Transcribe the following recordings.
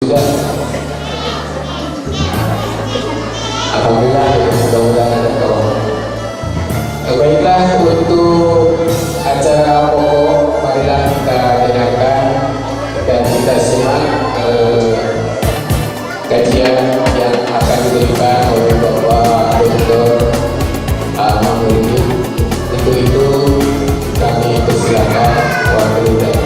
Alhamdulillah, mudah-mudahan ada tolong. Baiklah, untuk acara pokok marilah kita dengarkan dan kita simak kajian yang akan diberikan oleh Bapak Dr. Mahmudi. Untuk itu kami persilakan wakil dan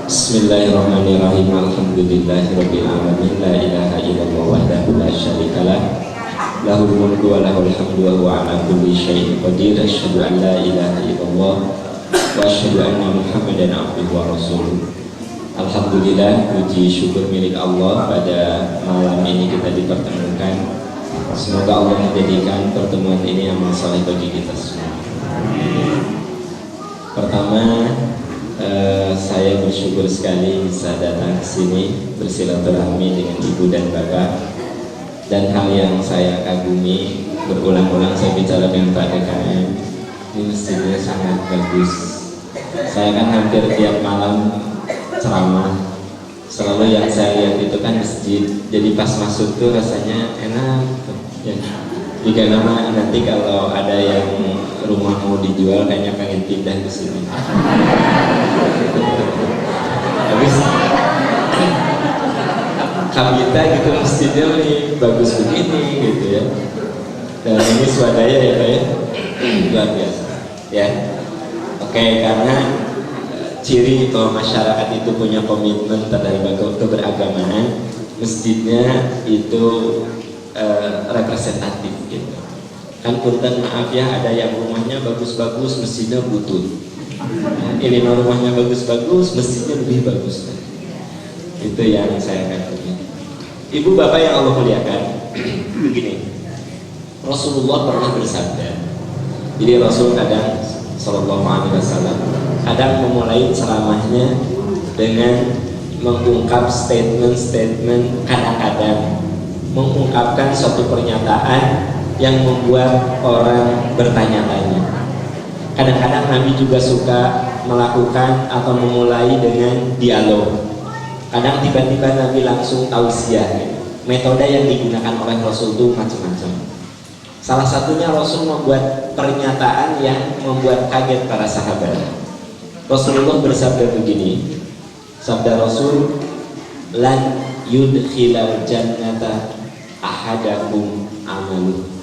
Bismillahirrahmanirrahim. Alhamdulillahirabbil alamin. La ilaha illallah wahdahu la syarikalah. Lahul mulku wa lahul hamdu wa huwa ala kulli syai'in qadir. Asyhadu an la ilaha illallah wa asyhadu anna Muhammadan abduhu wa rasuluh. Alhamdulillah, puji syukur milik Allah, pada malam ini kita dipertemukan. Semoga Allah menjadikan pertemuan ini amal saleh bagi kita semua. Pertama, saya bersyukur sekali bisa datang ke sini bersilaturahmi dengan ibu dan bapak. Dan hal yang saya kagumi, berulang-ulang saya bicara dengan Pak DKM, ini masjidnya sangat bagus. Saya kan hampir tiap malam ceramah, selalu yang saya lihat itu kan masjid. Jadi pas masuk tuh rasanya enak ya. Jika nama nanti kalau ada yang rumah mau dijual, kayaknya pengen pindah ke sini. Habis kita gitu masjidnya nih bagus begini gitu ya. Dan ini swadaya ya Pak ya, luar biasa ya. Oke, karena ciri bahwa masyarakat itu punya komitmen terhadap keberagamaan, masjidnya itu representatif gitu. Kan punten maaf ya, ada yang rumahnya bagus-bagus, masjidnya butut. Ini rumahnya bagus-bagus, masjidnya lebih bagus. Itu yang saya katakan. Ibu bapak yang Allah muliakan, begini, Rasulullah pernah bersabda. Jadi Rasul kadang Sallallahu Alaihi Wasallam kadang memulai ceramahnya dengan mengungkap statement-statement, kadang-kadang mengungkapkan suatu pernyataan yang membuat orang bertanya-tanya. Kadang-kadang Nabi juga suka melakukan atau memulai dengan dialog. Kadang tiba-tiba Nabi langsung tausiah. Metode yang digunakan oleh Rasul itu macam-macam. Salah satunya Rasul membuat pernyataan yang membuat kaget para sahabat. Rasulullah bersabda begini, sabda Rasul, lan yudkhilal jannata ahadakum amalu.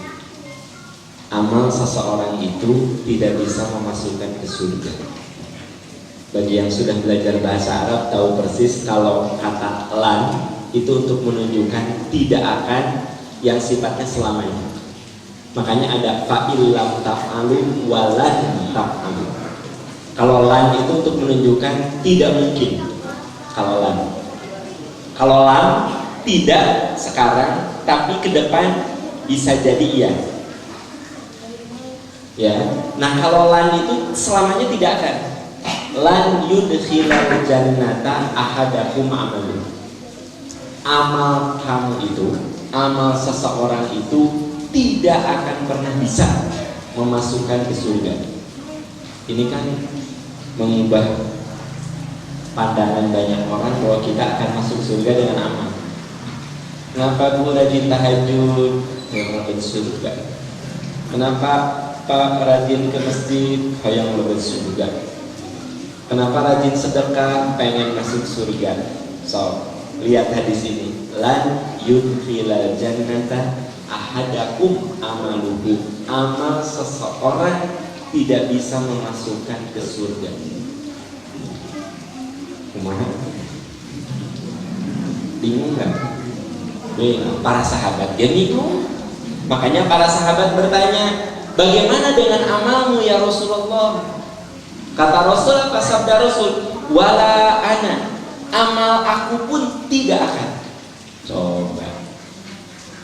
Amal seseorang itu tidak bisa memasukkan ke surga. Bagi yang sudah belajar bahasa Arab tahu persis kalau kata lan itu untuk menunjukkan tidak akan, yang sifatnya selamanya. Makanya ada fa'il lam taf'alu walan taf'alu. Kalau lan itu untuk menunjukkan tidak mungkin. Kalau lan tidak sekarang, tapi ke depan bisa jadi iya. Ya. Nah, kalau lan itu selamanya tidak akan. Lan yudkhilal jannata ahadakum amalu. Amal kamu itu, amal seseorang itu tidak akan pernah bisa memasukkan ke surga. Ini kan mengubah pandangan banyak orang bahwa kita akan masuk surga dengan amal. Kenapa Bu rajin tahajud yang lebih surga? Kenapa Pak rajin ke masjid yang lebih surga? Kenapa rajin sedekah pengen masuk surga? So, lihat hadis ini. Lan yudkhilal jannata ahadakum amaluhu. Amal seseorang tidak bisa memasukkan ke surga. Kumaha? Bingung nggak? Para sahabat dia bingung. Makanya para sahabat bertanya, bagaimana dengan amalmu ya Rasulullah? Kata Rasul, apa sabda Rasul? Wala ana, amal aku pun tidak akan. Coba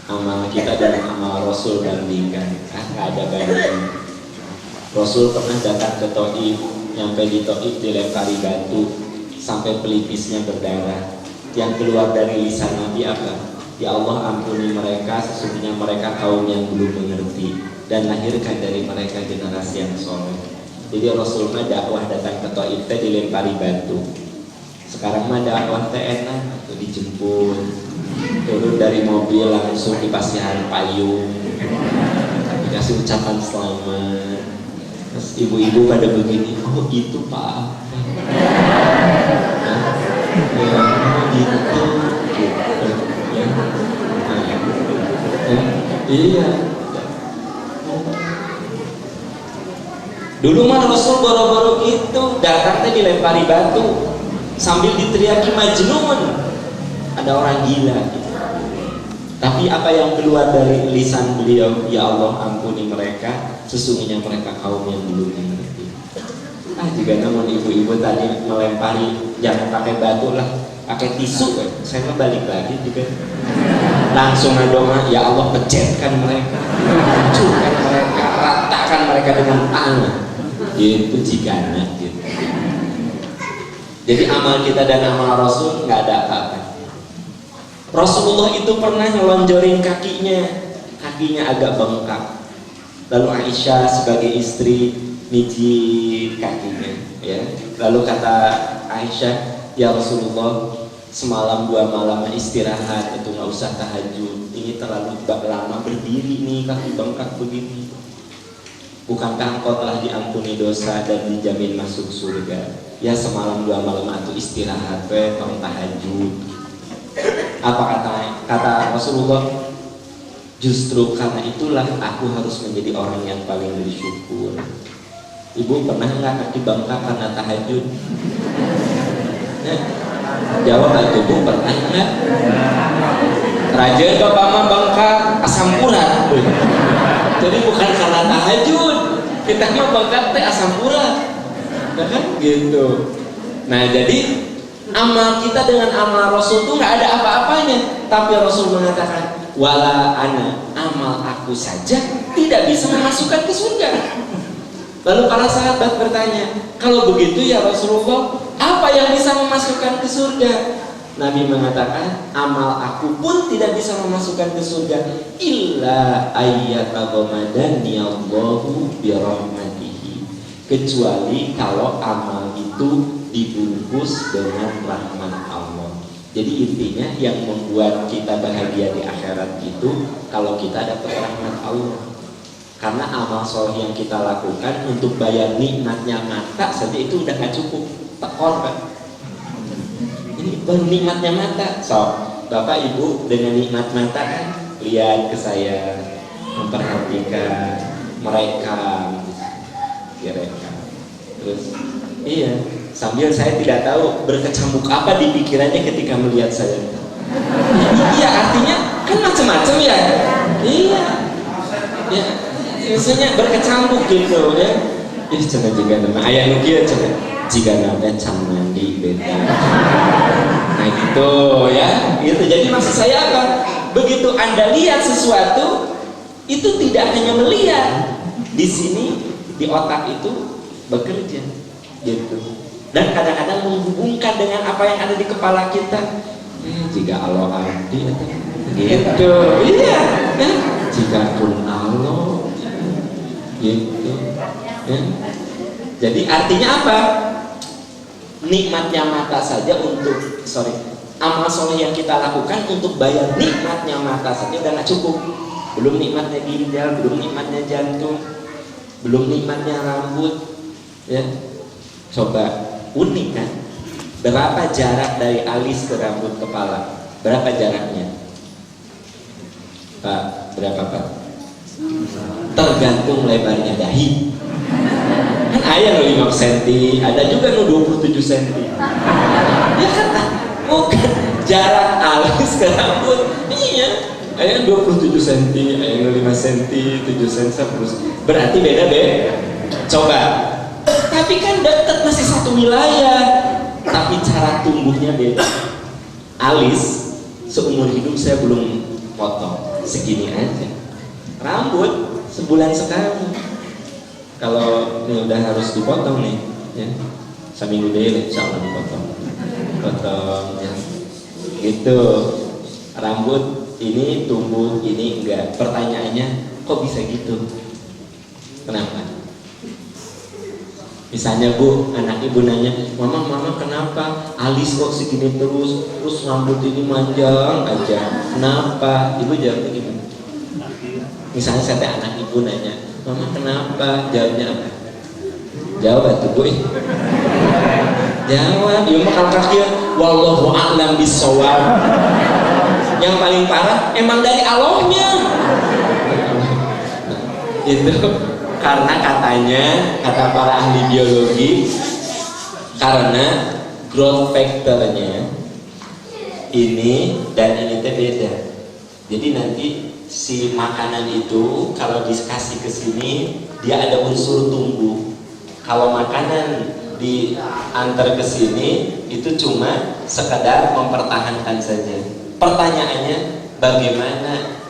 amal kita dan amal Rasul bandingkan, nggak ada banding. Rasul pernah datang ke Taif, nyampe di Taif dilempari batu sampai pelipisnya berdarah. yang keluar dari lisan Nabi apa? Ya Allah ampuni mereka, sesungguhnya mereka kaum yang belum mengerti, dan lahirkan dari mereka generasi yang soleh. Jadi Rasulullah dakwah datang ke Taif teh dilempari batu. Sekarang mah dakwah teh enak, tuh dijemput, turun dari mobil langsung dipasang payung, dikasih ucapan selamat. Terus ibu-ibu pada begini, oh itu Pak. Ya, gitu. Ya. Iya. Dulu mah Rasul boro-boro gitu, datang teh dilempari batu sambil diteriaki majnun. Ada orang gila gitu. Tapi apa yang keluar dari lisan beliau, ya Allah ampuni mereka, sesungguhnya mereka kaum yang belum mengerti. Jika namun ibu-ibu tadi melempari, jangan pakai batu lah, pakai tisu kan. Saya mau balik lagi juga. Langsung doa, ya Allah pecetkan mereka, hancurkan mereka, ratakan mereka dengan tanah. Itu jika gitu. Jadi amal kita dan amal Rasul nggak ada apa-apa. Rasulullah itu pernah ngelonjorin kakinya agak bengkak. Lalu Aisyah sebagai istri mijit kakinya, ya. Lalu kata Aisyah, ya Rasulullah, semalam 2 malam istirahat, itu nggak usah tahajud. Ini terlalu lama berdiri nih, kaki bengkak begini. Bukankah engkau telah diampuni dosa dan dijamin masuk surga? Ya semalam 2 malam itu istirahat, tong tahajud. Apa kata Rasulullah? Justru karena itulah aku harus menjadi orang yang paling bersyukur. Ibu pernah nggak kaki bengkak karena tahajud? Jawab aja, Bu, pernah nggak? Raja bapak mah bengkak asam urat. Jadi bukan karena tahajud, kita mah bengkak teh asam urat, kan gitu. Nah jadi amal kita dengan amal Rasul itu nggak ada apa-apanya, tapi Rasul mengatakan wala ana, amal aku saja tidak bisa memasukkan ke surga. Lalu para sahabat bertanya, kalau begitu ya Rasulullah, apa yang bisa memasukkan ke surga? Nabi mengatakan, amal aku pun tidak bisa memasukkan ke surga illa ayyatagomadani Allahu birahmatihi, kecuali kalau amal itu dibungkus dengan rahmat Allah. Jadi intinya yang membuat kita bahagia di akhirat itu kalau kita dapat rahmat Allah. Karena amal soleh yang kita lakukan untuk bayar nikmatnya mata saja itu udah gak cukup, tekor kan. Ini baru nikmatnya mata. So, Bapak Ibu dengan nikmat mata kan lihat ke saya, memperhatikan, merekam, terus iya, sambil saya tidak tahu berkecamuk apa di pikirannya ketika melihat saya. Iya, artinya kan macam-macam ya. Iya, ya, misalnya berkecamuk gitu ya. Ih, coba juga nama ayah nukia coba jika nada can mandi beda. Nah gitu ya, gitu. Jadi maksud saya apa? Begitu Anda lihat sesuatu, itu tidak hanya melihat, di sini di otak itu bekerja, gitu. Dan kadang-kadang menghubungkan dengan apa yang ada di kepala kita. Jika Allah abdi, gitu. Iya, kan? Jika pun Allah, gitu. Ya. Jadi artinya apa? Nikmatnya mata saja untuk amal soleh yang kita lakukan untuk bayar nikmatnya mata saja udah nggak cukup. Belum nikmatnya ginjal, belum nikmatnya jantung, belum nikmatnya rambut. Ya, coba unik kan? Berapa jarak dari alis ke rambut kepala? Berapa jaraknya? Pak, berapa Pak? Tergantung lebarnya dahi. Kan ada yang 5 cm, ada juga yang 27 cm. Ya kan? Bukan jarak alis ke rambut. Iya, ada yang 27 cm, ada yang 5 cm, 7 cm terus. Berarti beda. Coba. Tapi kan dekat masih satu wilayah, tapi cara tumbuhnya beda. Alis seumur hidup saya belum potong, segini aja. Rambut sebulan sekali. Kalau ini udah harus dipotong nih, ya, seminggu deh, insya Allah dipotong. Potong, ya. gitu. Rambut ini tumbuh, ini enggak. Pertanyaannya, kok bisa gitu? Kenapa? Misalnya Bu, anak ibu nanya, mama kenapa alis kok segini terus rambut ini manjang aja, kenapa? Ibu jawabnya gimana? Misalnya saya anak ibu nanya, mama kenapa? Jawabnya apa? Jawab tuh Bu. Jawab, ya mah kaki wallahu a'lam bissawab. Yang paling parah emang dari Allahnya. Itu karena katanya, kata para ahli biologi, karena growth factornya ini dan ini beda. Jadi nanti si makanan itu kalau dikasih ke sini dia ada unsur tumbuh. Kalau makanan diantar ke sini itu cuma sekedar mempertahankan saja. Pertanyaannya, bagaimana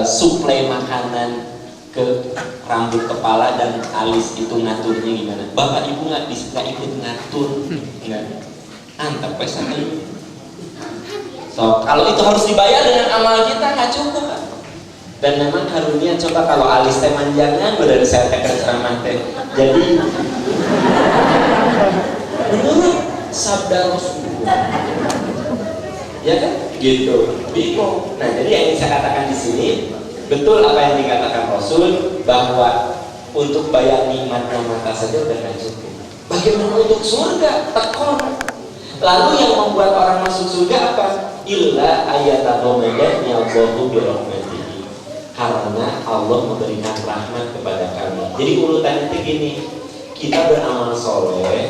suplai makanan ke rambut kepala dan alis itu ngaturnya gimana? Bapak ibu nggak bisa ikut ngatur, nggak? Antap pesannya. So kalau itu harus dibayar dengan amal kita nggak cukup kan? Dan memang karunia coba kalau alis teh manjangnya berarti saya tekan ceramah teh. Jadi menurut sabda Rasulullah, ya kan? Gitu. Bingung. Nah jadi yang ingin saya katakan di sini. Betul apa yang dikatakan Rasul bahwa untuk bayar nikmatnya mata saja udah gak cukup. Bagaimana untuk surga? Tekor. Lalu yang membuat orang masuk surga apa? Illa ayatadomedan yallahu birahmatihi. Karena Allah memberikan rahmat kepada kami. Jadi urutan itu gini, kita beramal soleh,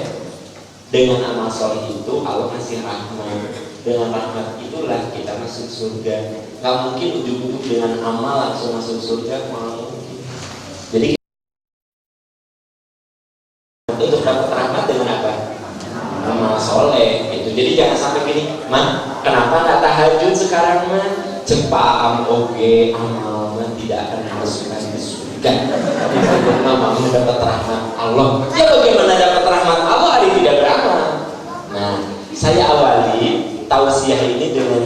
dengan amal soleh itu Allah kasih rahmat. Dengan rahmat itulah kita masuk surga. Gak mungkin ujuk-ujuk dengan amal langsung masuk surga, mau mungkin. Jadi untuk dapat rahmat dengan apa? Amal soleh itu. Jadi jangan sampai gini, mah kenapa nggak tahajud sekarang mah? Cepaam oke amal mah tidak akan masukkan ke surga. Itu mah mau dapat rahmat Allah. Ya bagaimana dapat rahmat Allah hari tidak beramal? Nah, saya awali tausiah ini dengan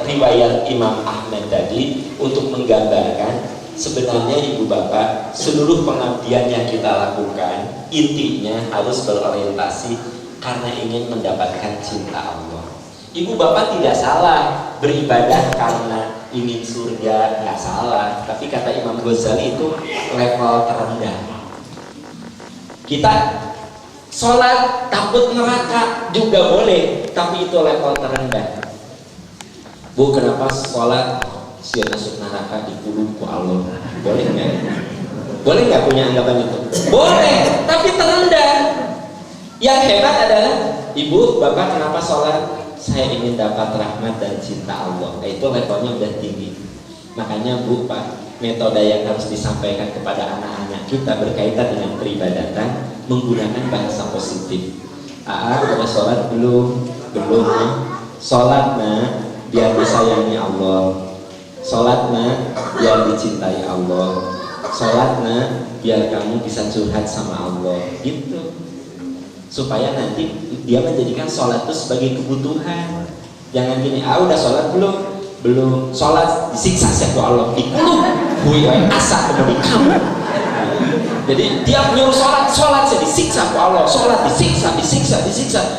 riwayat Imam Ahmad tadi untuk menggambarkan sebenarnya ibu bapak seluruh pengabdian yang kita lakukan intinya harus berorientasi karena ingin mendapatkan cinta Allah. Ibu bapak tidak salah beribadah karena ingin surga, nggak salah. Tapi kata Imam Ghazali itu level terendah. Kita sholat takut neraka juga boleh, tapi itu level terendah. Bu, kenapa sholat siap masuk neraka dikurung ku Allah? Boleh nggak? Boleh nggak punya anggapan itu? Boleh, tapi terendah. Yang hebat adalah ibu, bapak kenapa sholat? Saya ingin dapat rahmat dan cinta Allah. Itu levelnya udah tinggi. Makanya bu, pak, metode yang harus disampaikan kepada anak-anak kita berkaitan dengan peribadatan menggunakan bahasa positif. Udah sholat belum? Belum. Sholat nah biar disayangi Allah. Sholat nah biar dicintai Allah. Sholat nah biar kamu bisa curhat sama Allah. Gitu. Supaya nanti dia menjadikan sholat itu sebagai kebutuhan. Jangan gini, udah sholat belum? Belum. Sholat disiksa siapa Allah? Dikulung. Hui asa kemudian kamu. Jadi dia menyuruh sholat saya disiksa Allah. Sholat disiksa.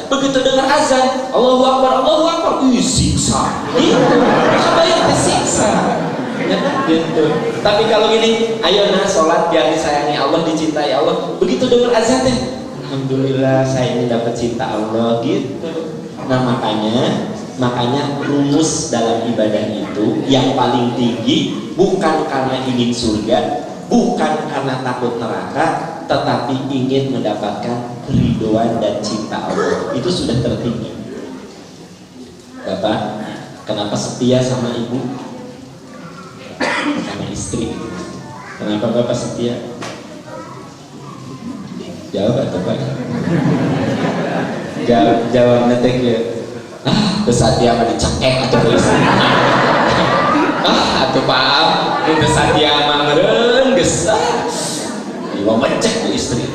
Begitu dengar azan, Allahu Akbar, siksa. Gitu. Bayar disiksa. Ya, gitu. Tapi kalau gini, ayo nah sholat biar disayangi Allah, dicintai Allah. Begitu dengar azan deh, alhamdulillah saya ini dapat cinta Allah. Gitu. Nah makanya rumus dalam ibadah itu yang paling tinggi bukan karena ingin surga, bukan karena takut neraka, tetapi ingin mendapatkan keridhaan dan cinta Allah. Itu sudah tertinggi. Bapak, kenapa setia sama ibu? Sama istri. Kenapa bapak setia? Jawab atau Pak? Jawab netek ya. Besar dia mah dicekek atau istri. Atuh paham, itu sadia mah meureun geus. Ieu mencek ku istri.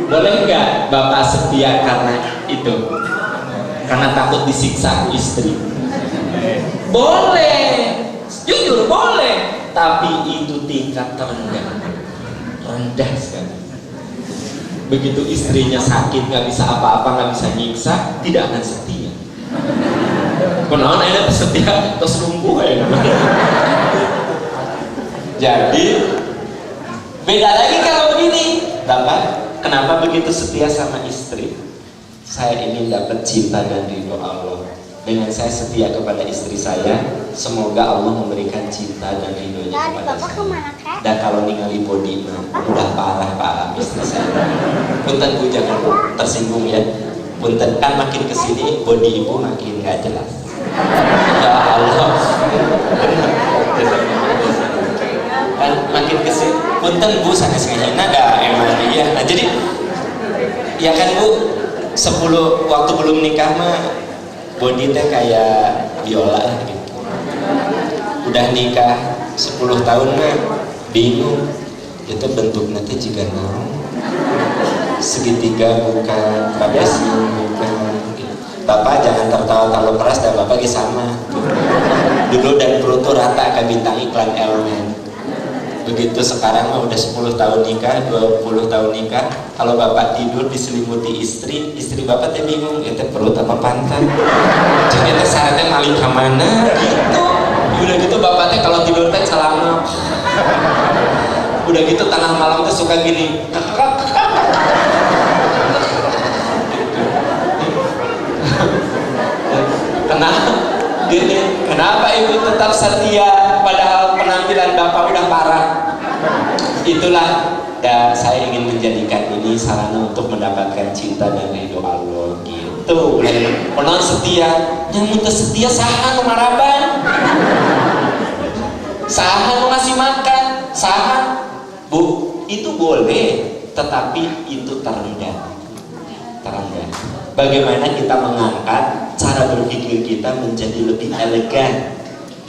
Boleh enggak Bapak setia karena itu? karena takut disiksa istri. Boleh, jujur boleh, tapi itu tingkat terendah, rendah sekali. Begitu istrinya sakit, nggak bisa apa-apa, nggak bisa nyiksa, tidak akan setia. Kenaon ada setia terus lumpuh ya. Jadi beda lagi kalau begini, Bapak, kenapa begitu setia sama istri? Saya ingin dapat cinta dan ridho Allah. Dengan saya setia kepada istri saya, semoga Allah memberikan cinta dan ridhonya kepada saya. Dan kalau ningali body udah parah Pak istri saya. Punten Bu, jangan tersinggung ya. Punten, kan makin kesini body ibu makin gak jelas. Ya Allah. Kan makin kesini. Punten Bu, sangat sekalinya ada emang iya. Nah jadi ya kan Bu, 10 waktu belum nikah mah body teh kayak biola lah gitu. Udah nikah 10 tahun mah bingung itu bentuknya teh juga naon, segitiga bukan, trapesi bukan. Bapak jangan tertawa terlalu keras, dan Bapak ge sama dulu dan perut tuh rata kayak bintang iklan Elmen. Begitu sekarang mah udah 10 tahun nikah, 20 tahun nikah, kalau Bapak tidur diselimuti istri Bapak teh bingung, itu perut apa pantat, jadi teh sarannya maling kemana gitu. Udah gitu Bapak teh kalau tidur teh celana, udah gitu tengah malam teh suka gini, kenapa ibu tetap setia padahal penampilan Bapak udah parah? Itulah, dan saya ingin menjadikan ini sarana untuk mendapatkan cinta dan ridho Allah gitu. Penon setia, yang muntah setia sahan maraban, sahan ngasih makan, sahan Bu, itu boleh, tetapi itu terendah. Bagaimana kita mengangkat cara berpikir kita menjadi lebih elegan,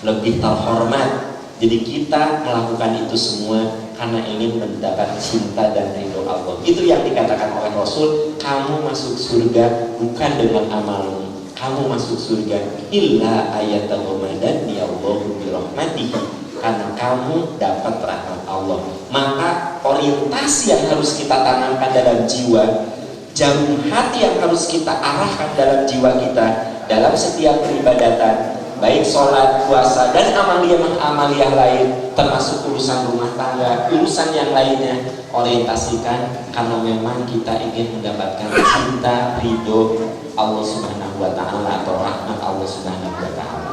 lebih terhormat. Jadi kita melakukan itu semua karena ingin mendapat cinta dan ridho Allah. Itu yang dikatakan oleh Rasul, kamu masuk surga bukan dengan amalmu, kamu masuk surga illa ayatahumadan ya Allahu birahmatihi, karena kamu dapat rahmat Allah. Maka orientasi yang harus kita tanamkan dalam jiwa, jarum hati yang harus kita arahkan dalam jiwa kita dalam setiap peribadatan, baik sholat, puasa, dan amalia lain, termasuk urusan rumah tangga, urusan yang lainnya, orientasikan karena memang kita ingin mendapatkan cinta, ridho Allah Subhanahu wa Ta'ala atau rahmat Allah Subhanahu wa Ta'ala.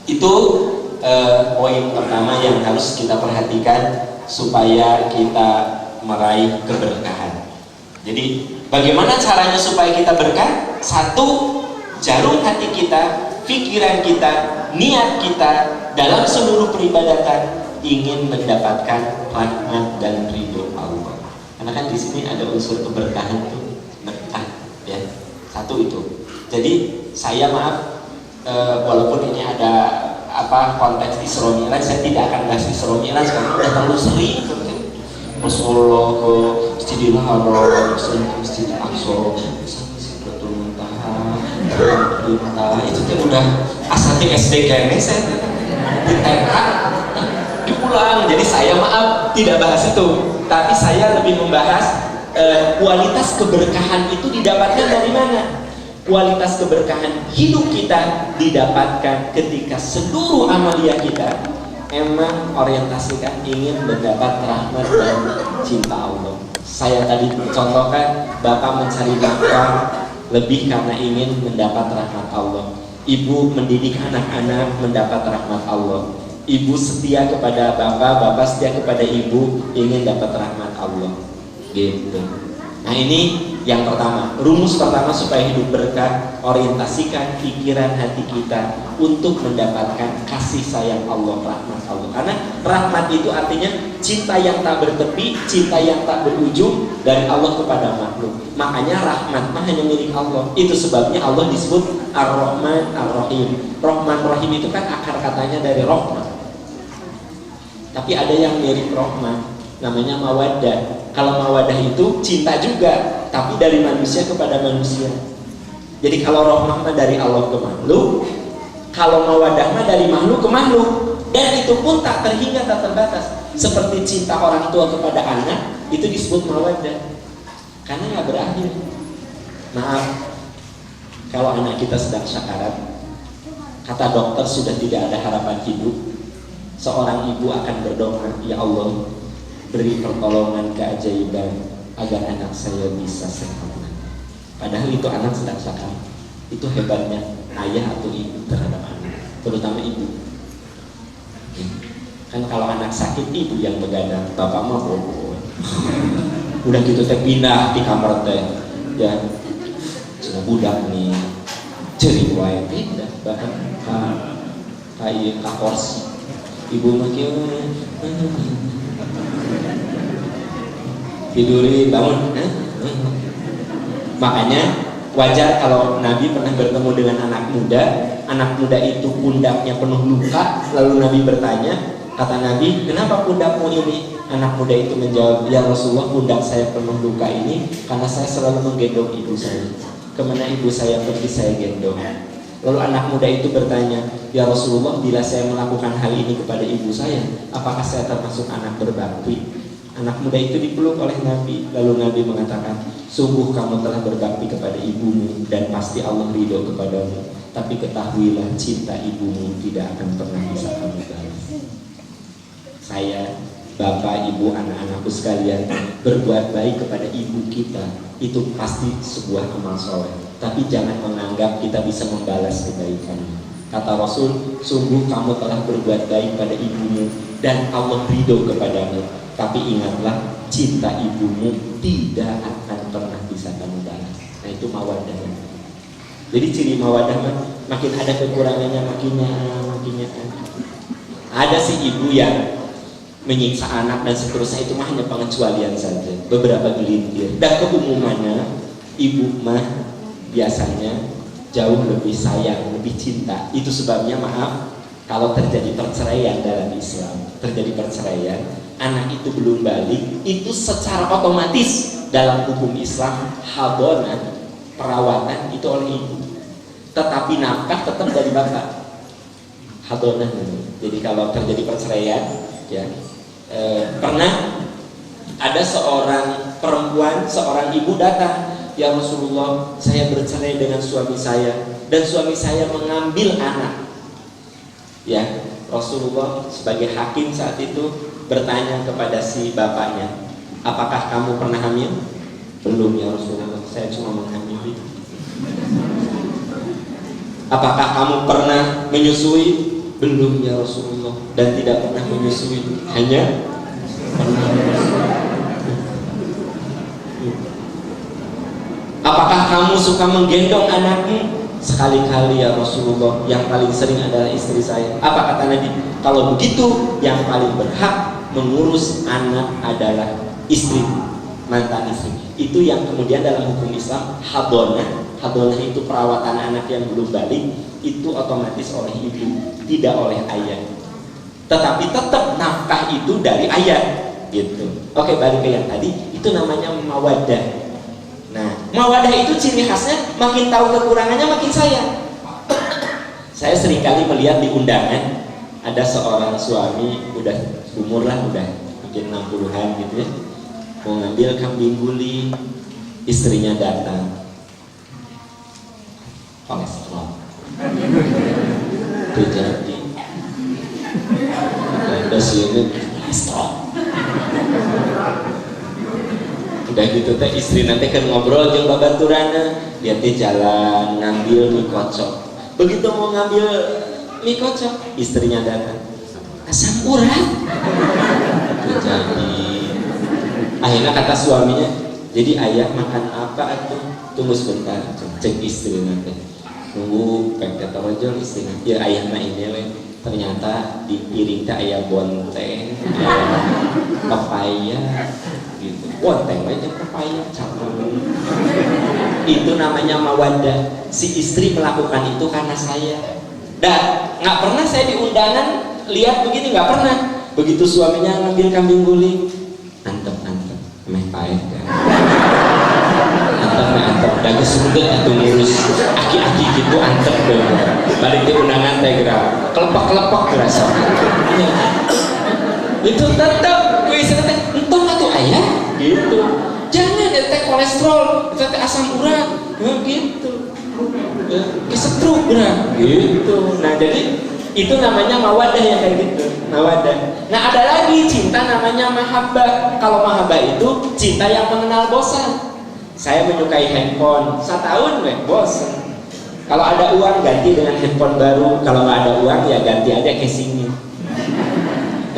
Itu poin pertama yang harus kita perhatikan supaya kita meraih keberkahan. Jadi bagaimana caranya supaya kita berkah? Satu, jarum hati kita, pikiran kita, niat kita dalam seluruh peribadatan ingin mendapatkan rahmat dan ridho Allah. Karena kan di sini ada unsur keberkahan itu, berkah, ya. Satu itu. Jadi saya maaf, walaupun ini ada konteks Isra Mi'raj, saya tidak akan bahas Isra Mi'raj karena udah terlalu sering. Rasulullah ke Masjidil Haram, ke Masjidil Aqsa, itu tuh udah asal SD kayaknya saya di TK diulang. Jadi saya maaf tidak bahas itu, tapi saya lebih membahas kualitas keberkahan itu didapatkan dari mana. Kualitas keberkahan hidup kita didapatkan ketika seluruh amalia kita emang orientasikan ingin mendapat rahmat dan cinta Allah. Saya tadi contohkan, Bapak mencari nafkah lebih karena ingin mendapat rahmat Allah. Ibu mendidik anak-anak mendapat rahmat Allah. Ibu setia kepada Bapak, Bapak setia kepada Ibu, ingin dapat rahmat Allah. Gitu. Nah ini yang pertama, rumus pertama supaya hidup berkah, orientasikan pikiran hati kita untuk mendapatkan kasih sayang Allah, rahmat Allah. Karena rahmat itu artinya cinta yang tak bertepi, cinta yang tak berujung dari Allah kepada makhluk. Makanya rahmat mah hanya milik Allah. Itu sebabnya Allah disebut Ar-Rahman Ar-Rahim. Rahman Rahim itu kan akar katanya dari Rahman. Tapi ada yang mirip Rahman, namanya Mawaddah. Kalau mawaddah itu cinta juga, tapi dari manusia kepada manusia. Jadi kalau rahmah mah dari Allah ke makhluk, kalau mawadah mah dari makhluk ke makhluk. Dan itu pun tak terhingga, tak terbatas. Seperti cinta orang tua kepada anak, itu disebut mawadah. Karena nggak berakhir. Maaf, kalau anak kita sedang sakarat, kata dokter sudah tidak ada harapan hidup, seorang ibu akan berdoa, ya Allah, beri pertolongan keajaiban agar anak saya bisa sehat. Padahal itu anak sedang sakarat. Itu hebatnya ayah atau ibu terhadap anak, terutama ibu. Kan kalau anak sakit ibu yang begadang, bapak mah bobo. Udah gitu teh pindah di kamar teh, ya sudah budak nih, ceri wae pindah bahkan kayak kursi. Ibu mah kieu tiduri bangun. Makanya wajar kalau Nabi pernah bertemu dengan anak muda itu pundaknya penuh luka, lalu Nabi bertanya, kata Nabi, kenapa pundakmu ini? Anak muda itu menjawab, ya Rasulullah, pundak saya penuh luka ini karena saya selalu menggendong ibu saya. Kemana ibu saya pergi saya gendong. Lalu anak muda itu bertanya, ya Rasulullah, bila saya melakukan hal ini kepada ibu saya, apakah saya termasuk anak berbakti? Anak muda itu dipeluk oleh Nabi, lalu Nabi mengatakan, sungguh kamu telah berbakti kepada ibumu dan pasti Allah ridho kepadamu. Tapi ketahuilah cinta ibumu tidak akan pernah bisa kamu balas. Saya, bapak, ibu, anak-anakku sekalian, berbuat baik kepada ibu kita itu pasti sebuah amal soleh. Tapi jangan menganggap kita bisa membalas kebaikannya. Kata Rasul, sungguh kamu telah berbuat baik pada ibumu dan Allah ridho kepadamu. Tapi ingatlah, cinta ibumu tidak akan pernah bisa kamu balas. Nah itu mawadah. Jadi ciri mawadah makin ada kekurangannya makinnya. Ada si ibu yang menyiksa anak dan seterusnya, itu mah hanya pengecualian saja, beberapa gelintir. Dan keumumannya ibu mah biasanya jauh lebih sayang, lebih cinta. Itu sebabnya maaf, kalau terjadi perceraian dalam Islam, terjadi perceraian, anak itu belum balik, itu secara otomatis dalam hukum Islam hadonan, perawatan itu oleh ibu. Tetapi nafkah tetap dari bapak. Hadonan. Jadi kalau terjadi perceraian, ya pernah ada seorang perempuan, seorang ibu datang, ya Rasulullah, saya bercerai dengan suami saya dan suami saya mengambil anak. Ya, Rasulullah sebagai hakim saat itu bertanya kepada si bapaknya, apakah kamu pernah hamil? Belum ya Rasulullah, saya cuma menghamili. Apakah kamu pernah menyusui? Belum ya Rasulullah, dan tidak pernah menyusui, hanya pernah menyusui. Apakah kamu suka menggendong anakmu? Sekali-kali ya Rasulullah, yang paling sering adalah istri saya. Apa kata Nabi? Kalau begitu, yang paling berhak mengurus anak adalah istri, mantan istri. Itu yang kemudian dalam hukum Islam hadonah. Hadonah itu perawatan anak yang belum balik, itu otomatis oleh ibu, tidak oleh ayah. Tetapi tetap nafkah itu dari ayah, gitu. Oke, balik ke yang tadi, itu namanya mawadah. Nah, mawadah itu ciri khasnya makin tahu kekurangannya makin sayang. Saya seringkali melihat di undangan ada seorang suami udah umur lah, udah mungkin 60-an gitu ya, mau ngambil kambing guling, istrinya datang, kolesterol terjadi, ada sini kolesterol. Udah gitu teh istri nanti kan ngobrol jeung babaturana, dia teh jalan ngambil mie kocok. Begitu mau ngambil mie kocok, istrinya datang, asam urat. Jadi akhirnya kata suaminya, jadi ayah makan apa atuh? Tunggu sebentar, cek istri nanti. Tunggu, pek kata rojol istri nanti. Ya ayah mah ini we. Ternyata di piring teh aya bonteng, aya pepaya gitu. Bonteng aja pepaya campur. Itu namanya mawadah. Si istri melakukan itu karena saya. Dan nggak pernah saya di undangan lihat begini, nggak pernah. Begitu suaminya ngambil kambing guling, antep, meh paeh kan. Antep lagi sudut atau ngurus aki-aki gitu antep deh balik di undangan teh gerak kelepak-kelepak berasa itu tetap kuisnya teh entong atuh ayah gitu jangan ya teh kolesterol teh asam urat gitu kesetruk berat gitu. Nah jadi itu namanya mawadah yang kayak gitu, mawadah. Nah ada lagi cinta namanya mahabbah. Kalau mahabbah itu cinta yang mengenal bosan. Saya menyukai handphone, 1 tahun bosan. Kalau ada uang ganti dengan handphone baru, kalau nggak ada uang ya ganti aja casingnya.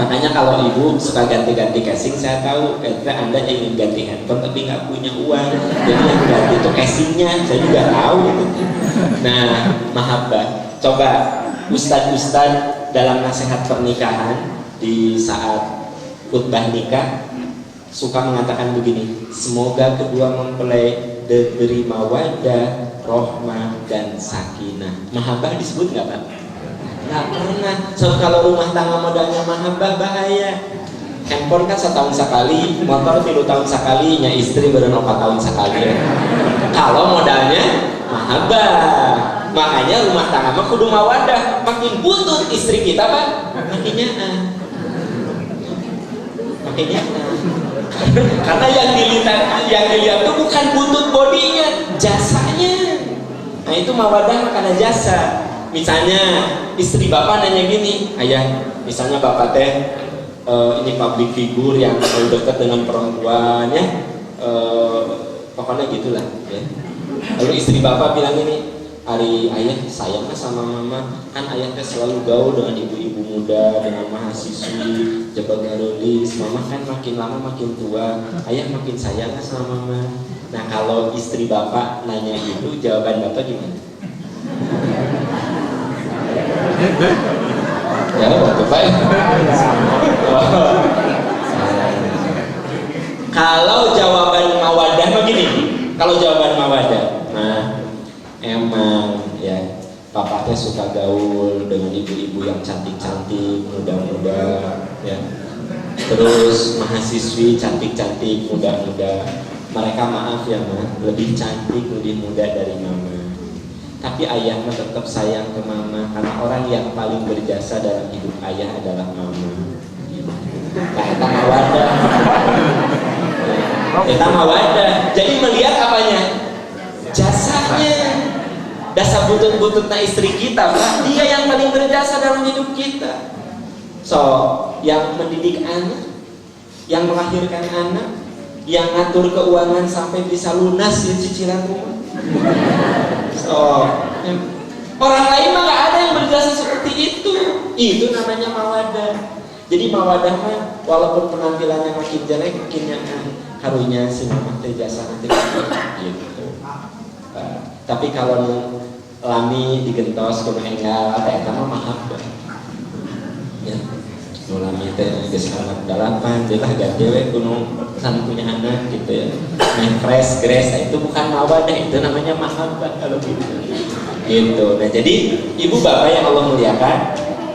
Makanya kalau ibu suka ganti-ganti casing, saya tahu karena Anda ingin ganti handphone tapi nggak punya uang, jadi yang ganti itu casingnya, saya juga tahu gitu. Nah, mahabbah. Coba ustadz-ustadz dalam nasihat pernikahan di saat khutbah nikah suka mengatakan begini, semoga kedua mempelai diberi mawaddah, rohmah, dan sakinah. Mahabbah disebut nggak Pak? Nggak pernah. So, kalau rumah tangga modalnya mahabbah bahaya. Handphone kan 1 tahun sekali, motor 3 tahun sekali, nya istri baru 4 tahun sekali. Kalau modalnya mahabbah, makanya rumah tangga mah kudu mawadah. Makin butuh istri kita Pak, makin nyaan. Makin nyaan. Karena yang dilihat itu bukan butuh bodinya, jasanya. Nah itu mawadah karena jasa. Misalnya istri bapak nanya gini, ayah, misalnya bapak teh ini public figure yang dekat dengan perempuan ya, pokoknya gitulah ya. Lalu istri bapak bilang ini, Ari ayah sayang sama mama, kan ayah teh selalu gaul dengan ibu-ibu muda, dengan mahasiswi, jabat garulis, mama kan makin lama makin tua, ayah makin sayang sama mama. Nah kalau istri bapak nanya itu, jawaban bapak gimana? Ya, waktu baik. Kalau jawaban mawadah begini, kalau jawaban mawadah, nah emang ya papa teh suka gaul dengan ibu-ibu yang cantik-cantik, muda-muda, ya. Terus mahasiswi cantik-cantik, muda-muda. Mereka maaf ya mah, lebih cantik, lebih muda dari mama. Tapi ayah mah tetap sayang ke mama karena orang yang paling berjasa dalam hidup ayah adalah mama. Nah, itu mawadah. Itu mawadah. Jadi melihat apanya? Jasanya. Dasar butut-bututnya istri kita, Pak. Dia yang paling berjasa dalam hidup kita. So, yang mendidik anak, yang melahirkan anak, yang ngatur keuangan sampai bisa lunas ya cicilan rumah. So, orang lain mah gak ada yang berjasa seperti itu. Itu namanya mawadah. Jadi mawadah mah walaupun penampilannya makin jelek, makin nyaman, harunya si mama teh jasa nanti gitu. Tapi kalau lami digentos kuno enggal, teh eta mah mahabbah. Ya. Nu lami teh geus anak 8, dia lah ganti we kuno san punya anak gitu ya. Main fresh grace itu bukan mawadah, itu namanya mahabbah kalau gitu. Gitu. Nah, jadi ibu bapak yang Allah muliakan,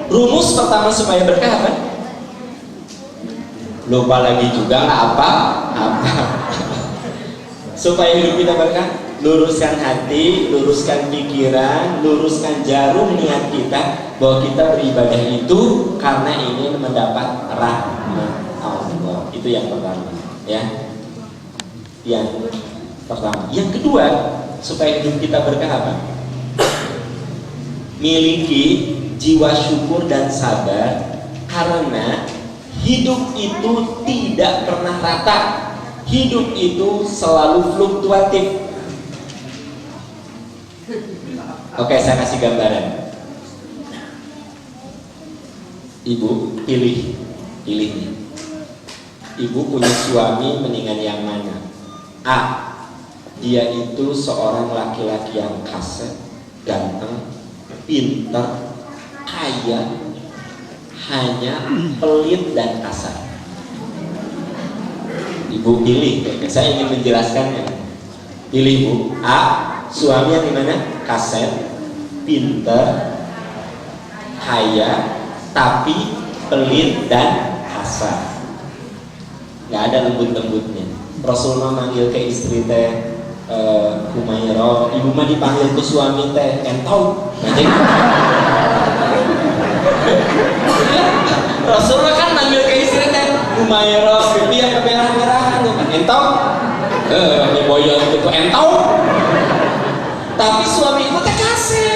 rumus pertama supaya berkah apa? Lupa lagi juga nggak apa supaya hidup kita berkah, luruskan hati, luruskan pikiran, luruskan jarum niat kita bahwa kita beribadah itu karena ingin mendapat rahmat Allah. Itu yang pertama ya. Yang pertama. Yang kedua, supaya hidup kita berkah apa? Miliki jiwa syukur dan sabar, karena hidup itu tidak pernah rata. Hidup itu selalu fluktuatif. Oke, saya kasih gambaran. Ibu pilih nih. Ibu punya suami mendingan yang mana? A. Dia itu seorang laki-laki yang kasar, ganteng, pintar, kaya, hanya pelit dan kasar. Ibu pilih, saya ingin menjelaskannya. Pilih Bu. A. Suami yang dimana? Kasar, pintar, kaya, tapi pelit dan kasar. Nggak ada lembut-lembutnya. Rasulullah manggil ke istri teh, Humairah, ibu mah dipanggil ke suami teh entong. Rasulullah kan manggil ke istri teh Humairah, bibi apa merah-merahan entong. Ini boyong gitu entong. Tapi suami ibu teh kasih,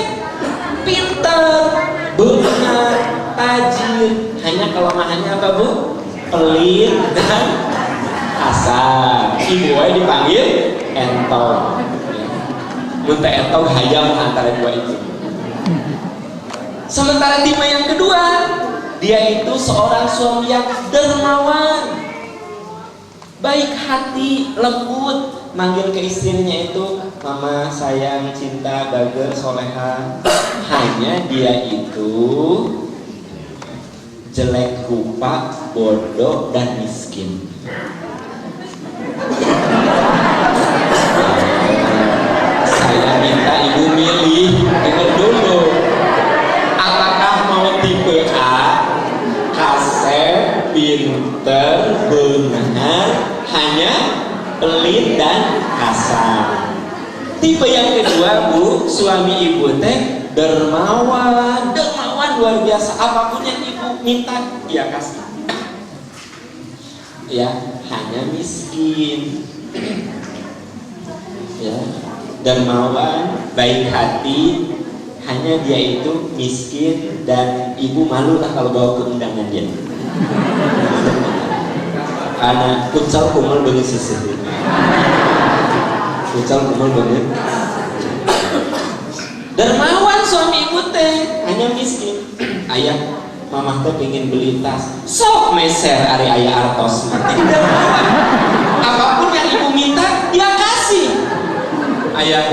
pinter, benar, tajir. Hanya kelemahannya apa bu? Pelit dan kasar. Ibu wae dipanggil entong. Mun teh entong hayam antara dua itu. Sementara tipe yang kedua, dia itu seorang suami yang dermawan, baik hati, lembut, manggil ke istrinya itu mama, sayang, cinta, bager, soleha. Hanya dia itu jelek rupa, bodoh, dan miskin. Saya minta ibu milih, dengar dulu. Apakah mau tipe A, kasep, pinter, benar, hanya pelit dan kasar? Tipe yang kedua bu, suami ibu teh dermawan luar biasa. Apapun yang ibu minta dia kasih. Ya, hanya miskin. Ya, dermawan, baik hati, hanya dia itu miskin dan ibu malu lah kalau bawa ke undangan dia. Anak kucal kumal banget sesih. Kucal kumal banget. Dermawan suami ibu teh, hanya miskin. Ayah, mamah teh pengen beli tas, sok meser ari ayah artos. Dermawan. Apapun yang ibu minta dia kasih. Ayah,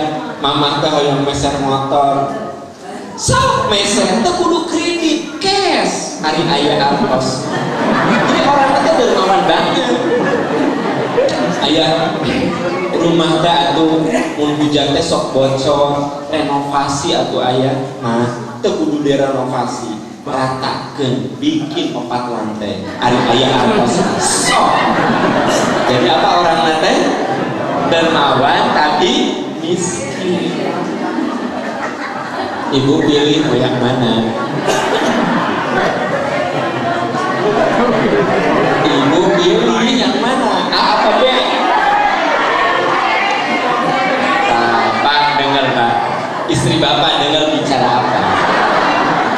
mamah teh hoyong meser motor, sok meser teh kudu kredit cash ari ayah artos. Jadi orang teh dermawan banget. Ayah, rumah teh atuh mun hujan teh sok bocor, renovasi atuh ayah. Mah teh kudu direnovasi, meratakeun, bikin 4 lantai. Ari ayah artos sok. Jadi apa orang teh? Dermawan tapi miskin. Ibu pilih mau yang mana? Ibu pilih yang mana? A apa B? Bapak dengar Pak, istri Bapak dengar bicara apa?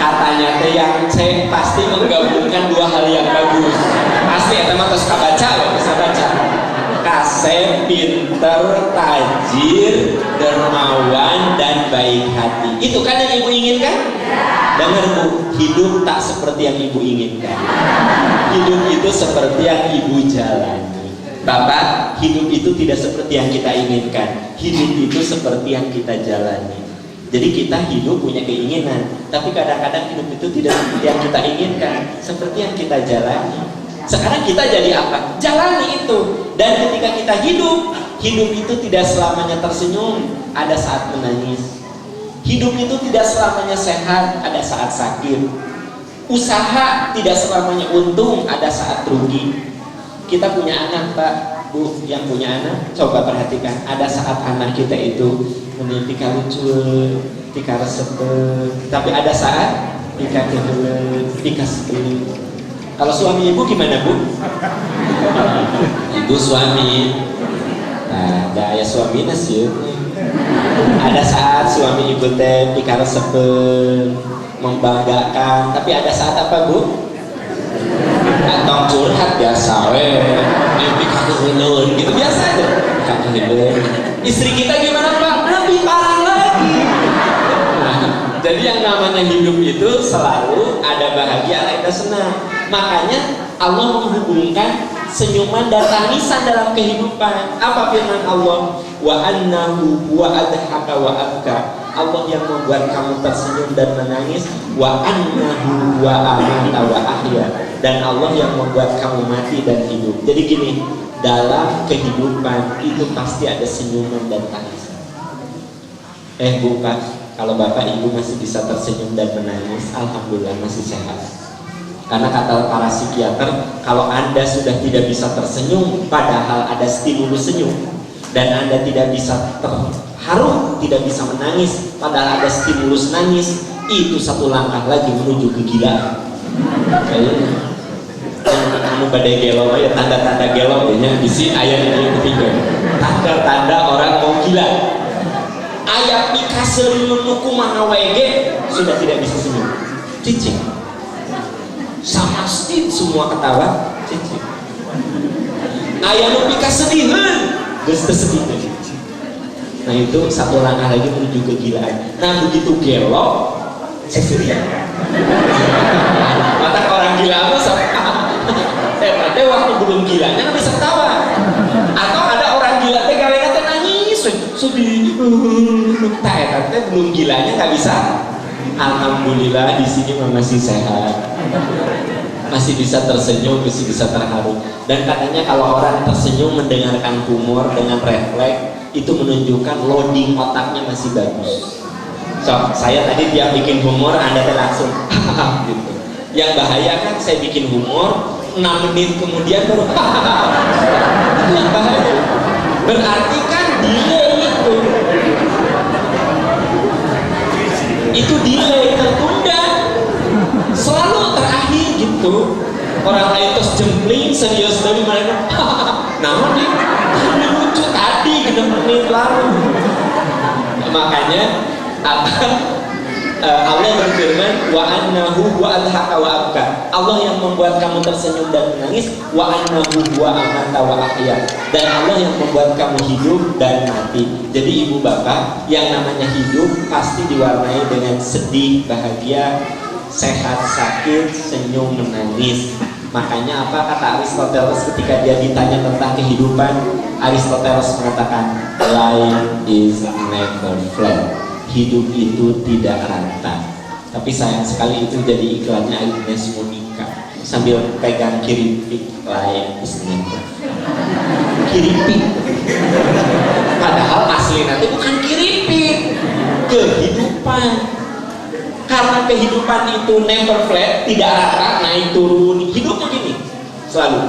Katanya teh yang C pasti menggabungkan dua hal yang bagus. Pasti ya teman terus kabaca loh, bisa baca. Kasep, pinter, tajir, dermawan, dan baik hati. Itu kan yang ibu inginkan? Dengar bu, hidup tak seperti yang ibu inginkan. Hidup itu seperti yang ibu jalani. Bapak, hidup itu tidak seperti yang kita inginkan. Hidup itu seperti yang kita jalani. Jadi kita hidup punya keinginan, tapi kadang-kadang hidup itu tidak seperti yang kita inginkan, seperti yang kita jalani. Sekarang kita jadi apa? Jalani itu. Dan ketika kita hidup itu tidak selamanya tersenyum, ada saat menangis. Hidup itu tidak selamanya sehat, ada saat sakit. Usaha tidak selamanya untung, ada saat rugi. Kita punya anak Pak, Bu, yang punya anak, coba perhatikan. Ada saat anak kita itu menimpi kalucul, tika resepe, tapi ada saat tika keheuleuh, tika sepenuh. Kalau suami ibu gimana bu? Ibu suami, nah daya suami nasiut. Ada saat suami ibu teh dikaresepeun, membanggakan, tapi ada saat apa bu? Atau curhat biasa, mimpi kakeheuleuh gitu biasa aja. Kakeheuleuh. Istri kita gimana Pak? Lebih parah lagi. Jadi yang namanya hidup itu selalu ada bahagia, ada senang. Makanya Allah menghubungkan senyuman dan tangisan dalam kehidupan. Apa firman Allah? Wa annahu wa adhaka wa abka. Allah yang membuat kamu tersenyum dan menangis. Wa annahu wa amata wa ahya. Dan Allah yang membuat kamu mati dan hidup. Jadi gini, dalam kehidupan itu pasti ada senyuman dan tangisan. Bukan, kalau bapak ibu masih bisa tersenyum dan menangis, alhamdulillah masih sehat. Karena kata para psikiater, kalau Anda sudah tidak bisa tersenyum padahal ada stimulus senyum, dan Anda tidak bisa terharu, tidak bisa menangis, padahal ada stimulus nangis, itu satu langkah lagi menuju kegilaan. Kayaknya anu badai gelo ya, tanda-tanda gelo ya di sini ayat yang ketiga, tanda-tanda orang mau gila. Ayat nikah serius kumaha wae sudah tidak bisa senyum, cicing sama stin semua ketawa cicing. Ayat nu nikah sedihan geus teu sedih. Nah itu satu langkah lagi menuju kegilaan. Nah begitu gelo seserian mata orang gila apa teh waktu belum gilanya bisa ketawa, atau ada orang gila teh gawe teh nangis sedih tak eta teh belum gilanya nggak bisa. Alhamdulillah di sini masih sehat, masih bisa tersenyum, masih bisa terharu. Dan katanya kalau orang tersenyum mendengarkan humor dengan refleks itu menunjukkan loading otaknya masih bagus. So, saya tadi dia bikin humor, Anda teh langsung gitu. Yang bahaya kan saya bikin humor 6 menit kemudian baru yang bahaya. Berarti kan delay itu delay, tertunda, selalu terakhir gitu. Orang lain terus jempling serius dari mereka namun nih lucu tadi 6 menit lalu. Makanya Allah berfirman wa annahu wa adhaka wa abka. Allah yang membuat kamu tersenyum dan menangis, wa annahu wa amata wa ahya. Dan Allah yang membuat kamu hidup dan mati. Jadi ibu bapak, yang namanya hidup pasti diwarnai dengan sedih, bahagia, sehat, sakit, senyum, menangis. Makanya apa kata Aristoteles ketika dia ditanya tentang kehidupan? Aristoteles mengatakan life is never flat. Hidup itu tidak rata. Tapi sayang sekali itu jadi iklannya Agnes Monica sambil pegang kiripik, life is never kiripik, padahal asli nanti bukan kiripik, kehidupan. Karena kehidupan itu never flat, tidak rata, naik turun, hidupnya gini selalu.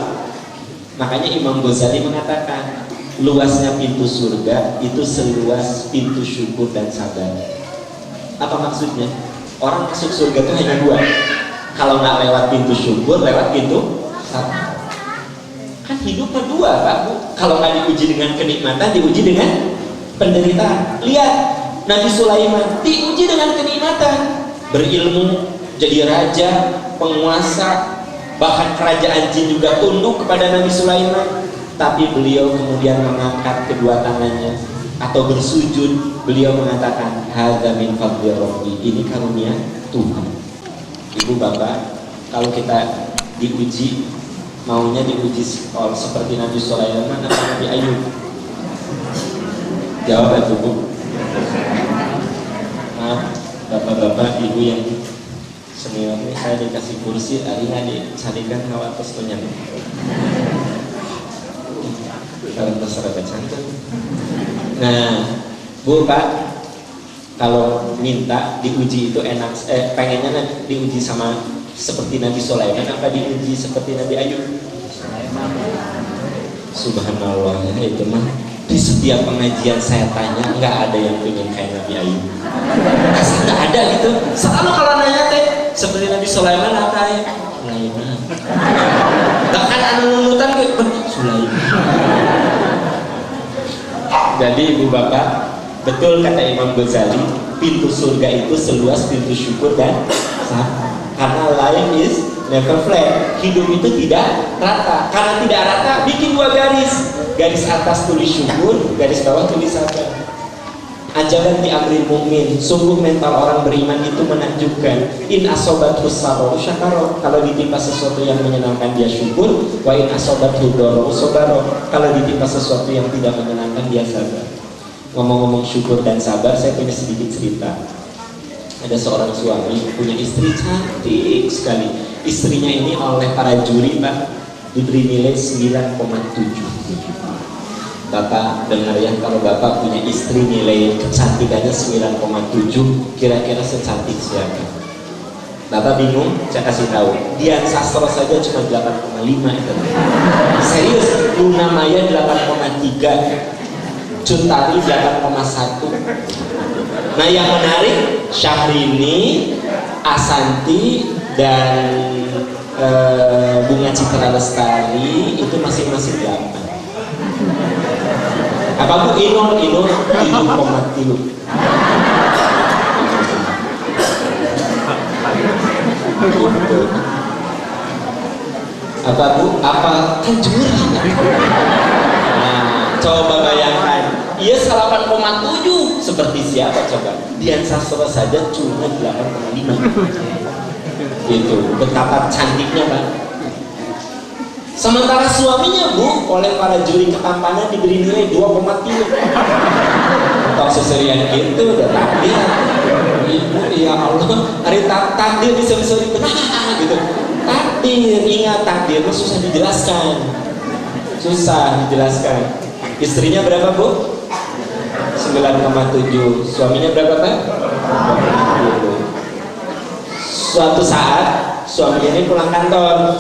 Makanya Imam Ghazali mengatakan luasnya pintu surga itu seluas pintu syukur dan sabar. Apa maksudnya? Orang masuk surga itu hanya 2. Kalau nggak lewat pintu syukur, lewat pintu sabar. Kan hidupnya 2 Pak Bu. Kalau nggak diuji dengan kenikmatan, diuji dengan penderitaan. Lihat Nabi Sulaiman diuji dengan kenikmatan, berilmu, jadi raja, penguasa, bahkan kerajaan jin juga tunduk kepada Nabi Sulaiman. Tapi beliau kemudian mengangkat kedua tangannya atau bersujud, beliau mengatakan hadza min fadli rabbi, ini karunia Tuhan. Ibu bapak, kalau kita diuji, maunya diuji seperti Nabi Sulaiman atau Nabi Ayub? Jawab ya Bu. Maaf bapak-bapak ibu yang senior ini, saya dikasih kursi hari ini disadikan hawa atas penyanyi kalau terserah cantik. Nah Bu Pak, kalau minta diuji itu enak, pengennya diuji sama seperti Nabi Sulaiman apa diuji seperti Nabi Ayub? Subhanallah ya, itu mah di setiap pengajian saya tanya nggak ada yang pengen kayak Nabi Ayub. Nggak ada gitu. Selalu kalau nanya teh seperti Nabi Sulaiman apa ya? Sulaiman. Bahkan anu nunutan ke Sulaiman. Jadi ibu bapak, betul kata Imam Ghazali, pintu surga itu seluas pintu syukur dan sabar. Karena life is never flat. Hidup itu tidak rata. Karena tidak rata, bikin 2 garis. Garis atas tulis syukur, garis bawah tulis sabar. Ajaban di amril mukmin, sungguh mental orang beriman itu menakjubkan. In asobathu sarro syakaro, kalau ditimpa sesuatu yang menyenangkan dia syukur. Wa in asobathu doro sobaro, kalau ditimpa sesuatu yang tidak menyenangkan dia sabar. Ngomong-ngomong syukur dan sabar, saya punya sedikit cerita. Ada seorang suami punya istri cantik sekali. Istrinya ini oleh para juri Pak diberi nilai 9,7. Bapak dengar ya, kalau Bapak punya istri nilai kecantikannya 9,7, kira-kira secantik siapa? Bapak bingung, saya kasih tahu. Dian Sastro saja cuma 8,5 itu. Serius, Luna Maya 8,3. Cuntari 8,1. Nah yang menarik, Syahrini, Asanti, dan Bunga Citra Lestari itu masing-masing 8. Apa Bu? Inul 7,3. Apa Bu? Apa kan juri? Nah, coba bayangkan, ia 8,7 seperti siapa coba? Dian Sastro saja cuma 8,5. Itu betapa cantiknya Pak. Sementara suaminya Bu, oleh para juri ketampanan diberi nilai 2,3. Atau seserian gitu udah takdir. Ibu ya Allah, hari takdir disebut-sebut benar gitu. Takdir, ingat takdir itu susah dijelaskan. Susah dijelaskan. Istrinya berapa Bu? 9,7. Suaminya berapa Pak? 2,7. Suatu saat suaminya ini pulang kantor.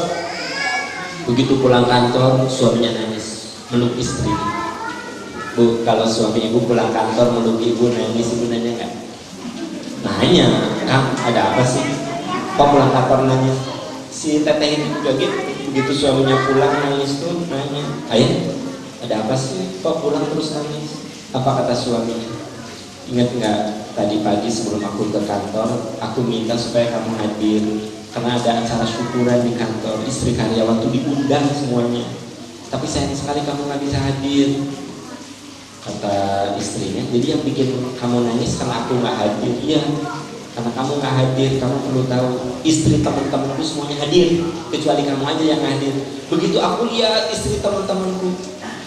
Begitu pulang kantor, suaminya nangis, meluk istri. Bu, kalau suami ibu pulang kantor meluk ibu nangis, ibu nanya nggak? Nanya, Kang, ada apa sih? Kok pulang kantor nangis? Si teteh ini juga gitu. Begitu suaminya pulang nangis tuh nanya, ayah, ada apa sih? Kok pulang terus nangis? Apa kata suaminya? Ingat nggak tadi pagi sebelum aku ke kantor, aku minta supaya kamu hadir karena ada acara syukuran di kantor. Istri karyawan tuh diundang semuanya, tapi sayang sekali kamu nggak bisa hadir. Kata istrinya, jadi yang bikin kamu nangis karena aku nggak hadir. Iya, karena kamu nggak hadir. Kamu perlu tahu, istri teman-temanku semuanya hadir, kecuali kamu aja yang hadir. Begitu aku lihat istri teman-temanku,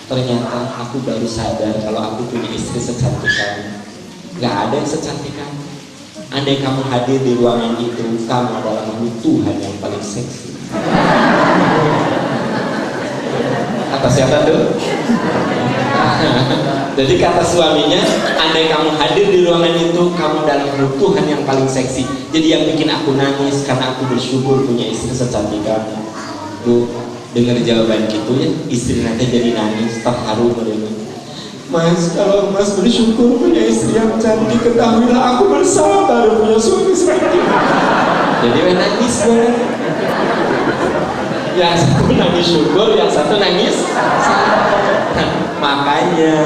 ternyata aku baru sadar kalau aku punya istri secantik kamu. Gak ada yang secantik kamu. Andai kamu hadir di ruangan itu, kamu adalah makhluk Tuhan yang paling seksi. Kata siapa tuh? Jadi kata suaminya, andai kamu hadir di ruangan itu, kamu adalah makhluk Tuhan yang paling seksi. Jadi yang bikin aku nangis karena aku bersyukur punya istri secantik kamu. Bu, dengar jawaban gitu ya, istri nanti jadi nangis, terharu mereka. Mas, kalau Mas bersyukur punya istri yang cantik, ketahuilah aku bersabar punya suami seperti itu. Jadi nangis banget. Yang satu nangis syukur, yang satu nangis sabar. Makanya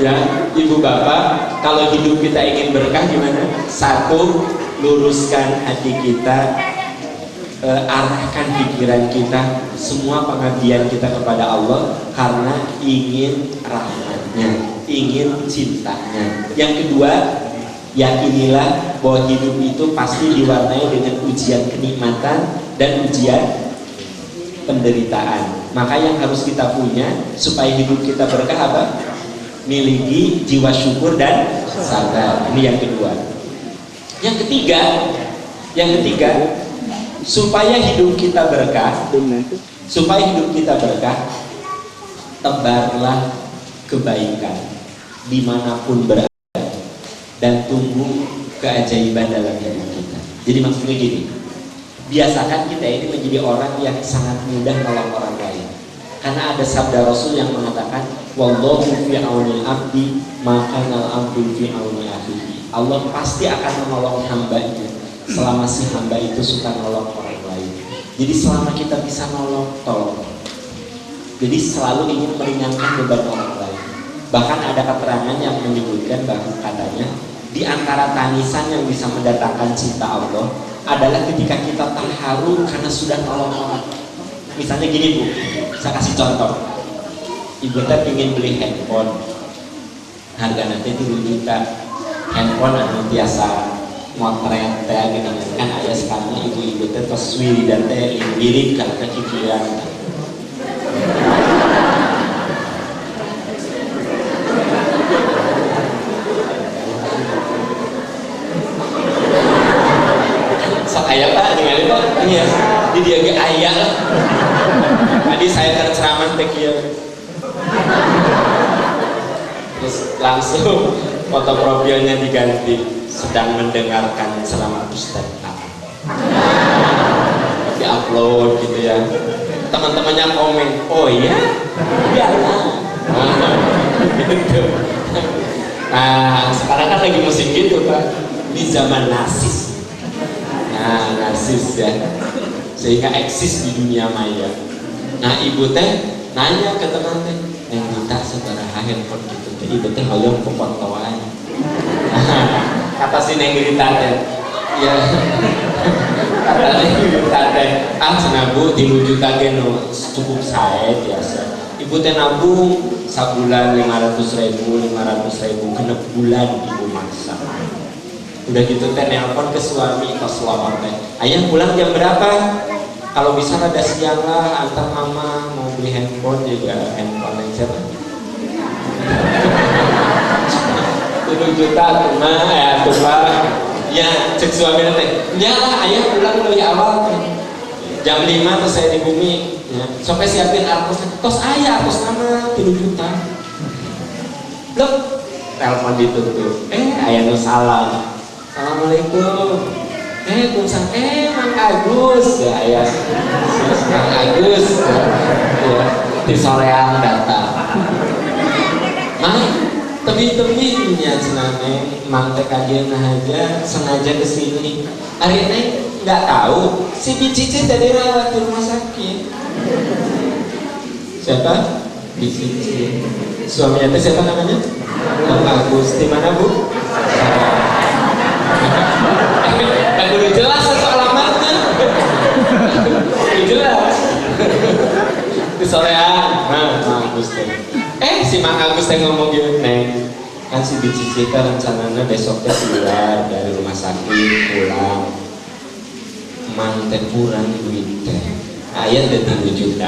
ya ibu bapak, kalau hidup kita ingin berkah gimana? Satu, luruskan hati kita, arahkan pikiran kita, semua pengabdian kita kepada Allah karena ingin rahmatnya, ingin cintanya. Yang kedua, yakinilah bahwa hidup itu pasti diwarnai dengan ujian kenikmatan dan ujian penderitaan. Maka yang harus kita punya supaya hidup kita berkah apa? Miliki jiwa syukur dan sabar. Ini yang kedua. Yang ketiga, supaya hidup kita berkah, tebarlah kebaikan dimanapun berada dan tunggu keajaiban dalam hidup kita. Jadi maksudnya gini, biasakan kita ini menjadi orang yang sangat mudah nolong orang lain. Karena ada sabda Rasul yang mengatakan, wallahu fi aunil abdi maka al abdu fi auni akhihi. Allah pasti akan menolong hambanya selama si hamba itu suka nolong orang lain. Jadi selama kita bisa nolong, tolong. Jadi selalu ingin meringankan beban orang lain. Bahkan ada keterangan yang menyebutkan bahwa katanya di antara tangisan yang bisa mendatangkan cinta Allah adalah ketika kita terharu karena sudah nolong orang. Misalnya gini Bu, saya kasih contoh. Ibu teh ingin beli handphone, harga nanti 3 juta. Handphone anu biasa motret teh gini kan aya sekarang ibu-ibu teh tos wiridan teh lirik karena kikiran. Sok aya Pak, ningali Pak. Iya, di dia ge aya. Tadi saya terceramah teh kieu. Terus langsung foto profilnya diganti, sedang mendengarkan selama Ustaz di upload gitu ya. Teman-temannya komen, oh iya, iyalah. Gitu. Nah, sekarang kan lagi musim gitu Pak, di zaman narsis. Nah, narsis ya, sehingga eksis di dunia maya. Nah, ibu teh nanya ke teman teh, yang minta sabaraha handphone gitu teh, ibu teh hoyong pepotoan. Kata si Neng Rita teh, ya, kata Neng Rita teh, senabu 3 juta gen cukup saya biasa. Ibu teh nabung sabulan 500.000 genep bulan ibu masak. Udah gitu teh nelpon ke suami pas lawar teh, ayah pulang jam berapa? Kalau bisa rada siang lah, antar mama mau beli handphone juga, handphone yang siapa? 7 juta tuh mah ya tuh Pak. Ya cek suami teh, ya lah ayah pulang lebih awal teh. Jam 5 tuh saya di bumi ya. Sampai siapin arpos, tos ayah arpos nama 3 juta. Loh, telepon ditutup. Ayah nu salam. Assalamualaikum. Kumsang, Mang Agus ya ayah. Mang Agus ya, di sorean datang. Mang, tebi-tebinya cenane Mang teh kajian aja sengaja kesini. Hari ini nggak tahu si Bicici tadi rawat di rumah sakit. Siapa? Bicici. Suaminya teh siapa namanya? Mang Agus. Di mana Bu? Udah jelas soal alamatnya. Udah jelas. Di sorean. Nah, Mang Agus teh. Si Mang Agus teh ngomong gini, Neng, kan si Bicici teh rencananya besoknya keluar dari rumah sakit pulang. Mang teh kurang duit teh. Ayah teh 3 juta.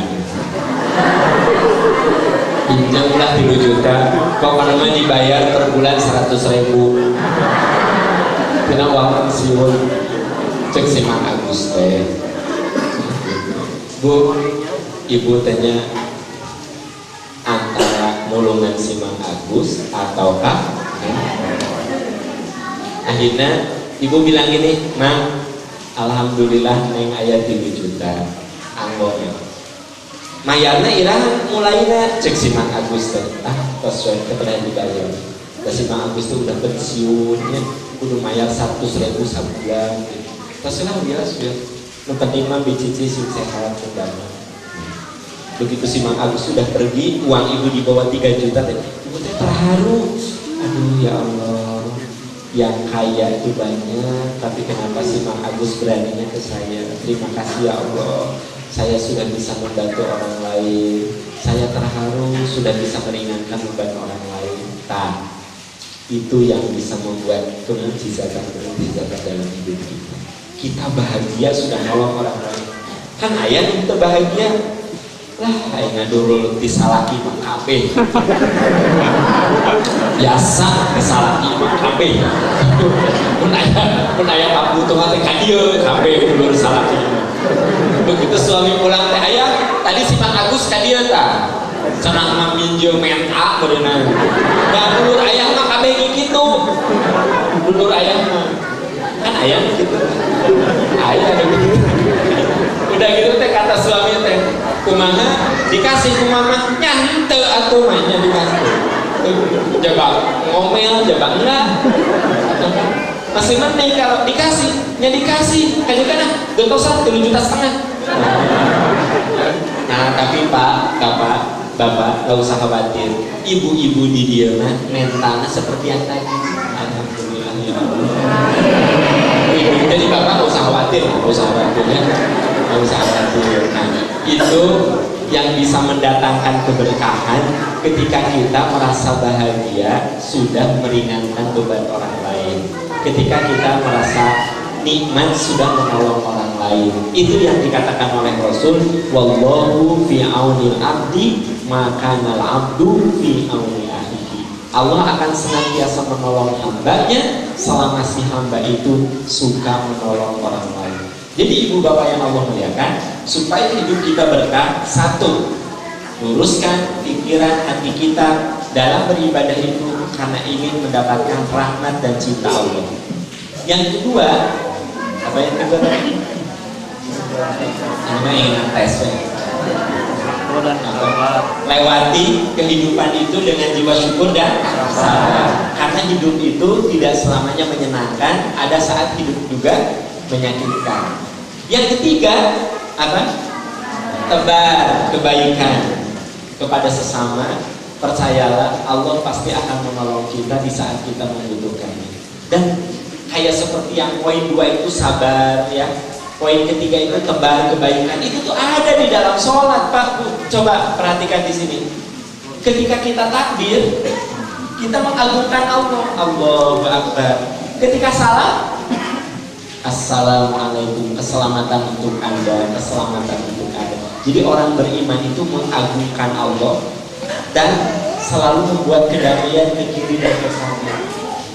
Pinjamlah 3 juta. Pokoknya dibayar per bulan 100.000. Kena uang pensiun. Cek si Mang Agus teh, Bu, ibu tanya antara nulungan si Mang Agus ataukah akhirnya ibu bilang gini, Mang, alhamdulillah Neng ayah 3 juta anggone mayarna irah mulainya. Cek si Mang Agus teh, pas suami pernah dibayar. Terus si Mang Agus tuh udah pensiunnya, udah mayar 100.000 sebulan. Terserah biasa ya. Yang penting mah Bicici sehat kendama. Begitu si Mang Agus sudah pergi, uang ibu di bawah 3 juta, ibu teh terharu. Aduh ya Allah, yang kaya itu banyak, tapi kenapa si Mang Agus beraninya ke saya? Terima kasih ya Allah, saya sudah bisa membantu orang lain. Saya terharu sudah bisa meringankan beban orang lain. Itu yang bisa membuat kemujizatan dalam hidup kita. Kita bahagia sudah nolong orang lain. Kan ayah kita bahagia. Lah, ayah dulu disalaki Mang Abe. Biasa disalaki Mang Abe. Pun ayah Pak Butuh teh ka dieu Abe dulu disalaki. Begitu suami pulang teh, ayah tadi si Mang Agus ka dieu tah. Cenah mah minjem menta beunang. Da dulur ayah mah kabeh kitu. Dulur ayah mah kan ayah gitu. Ayah begitu. Udah gitu teh kata suami teh, kumaha dikasih kumaha nya henteu atuh mah nya dikasih. Jaba ngomel, jaba enggak. Masih mending kalau dikasih, nya dikasih. Kayak kana dotosan 3,5 juta. Nah, tapi Bapak gak usah khawatir. Ibu-ibu di dia mah mentalnya seperti yang tadi. Alhamdulillah ya Allah. Jadi Bapak gak usah khawatir ya. Gak usah khawatir. Nah, itu yang bisa mendatangkan keberkahan ketika kita merasa bahagia sudah meringankan beban orang lain. Ketika kita merasa nikmat sudah menolong orang lain. Itu yang dikatakan oleh Rasul, wallahu fi aunil abdi maka nal abdu fi auni akhihi. Allah akan senantiasa menolong hambanya selama si hamba itu suka menolong orang lain. Jadi ibu bapak yang Allah muliakan, supaya hidup kita berkah, satu, luruskan pikiran hati kita dalam beribadah itu karena ingin mendapatkan rahmat dan cinta Allah. Yang kedua, apa yang kedua tadi? Ini ingin tes ya. syukur dan sabar. Lewati kehidupan itu dengan jiwa syukur dan sabar. Karena hidup itu tidak selamanya menyenangkan, ada saat hidup juga menyakitkan. Yang ketiga, apa? Tebar kebaikan kepada sesama. Percayalah, Allah pasti akan menolong kita di saat kita membutuhkannya. Dan kayak seperti yang poin 2 itu sabar ya. Poin ketiga itu tebar kebaikan. Itu tuh ada di dalam sholat, Pak Bu. Coba perhatikan di sini. Ketika kita takbir, kita mengagungkan Allah. Allahu Akbar. Ketika salam, Assalamualaikum. Keselamatan untuk Anda, keselamatan untuk Anda. Jadi orang beriman itu mengagungkan Allah dan selalu membuat kedamaian ke kiri dan ke kanan.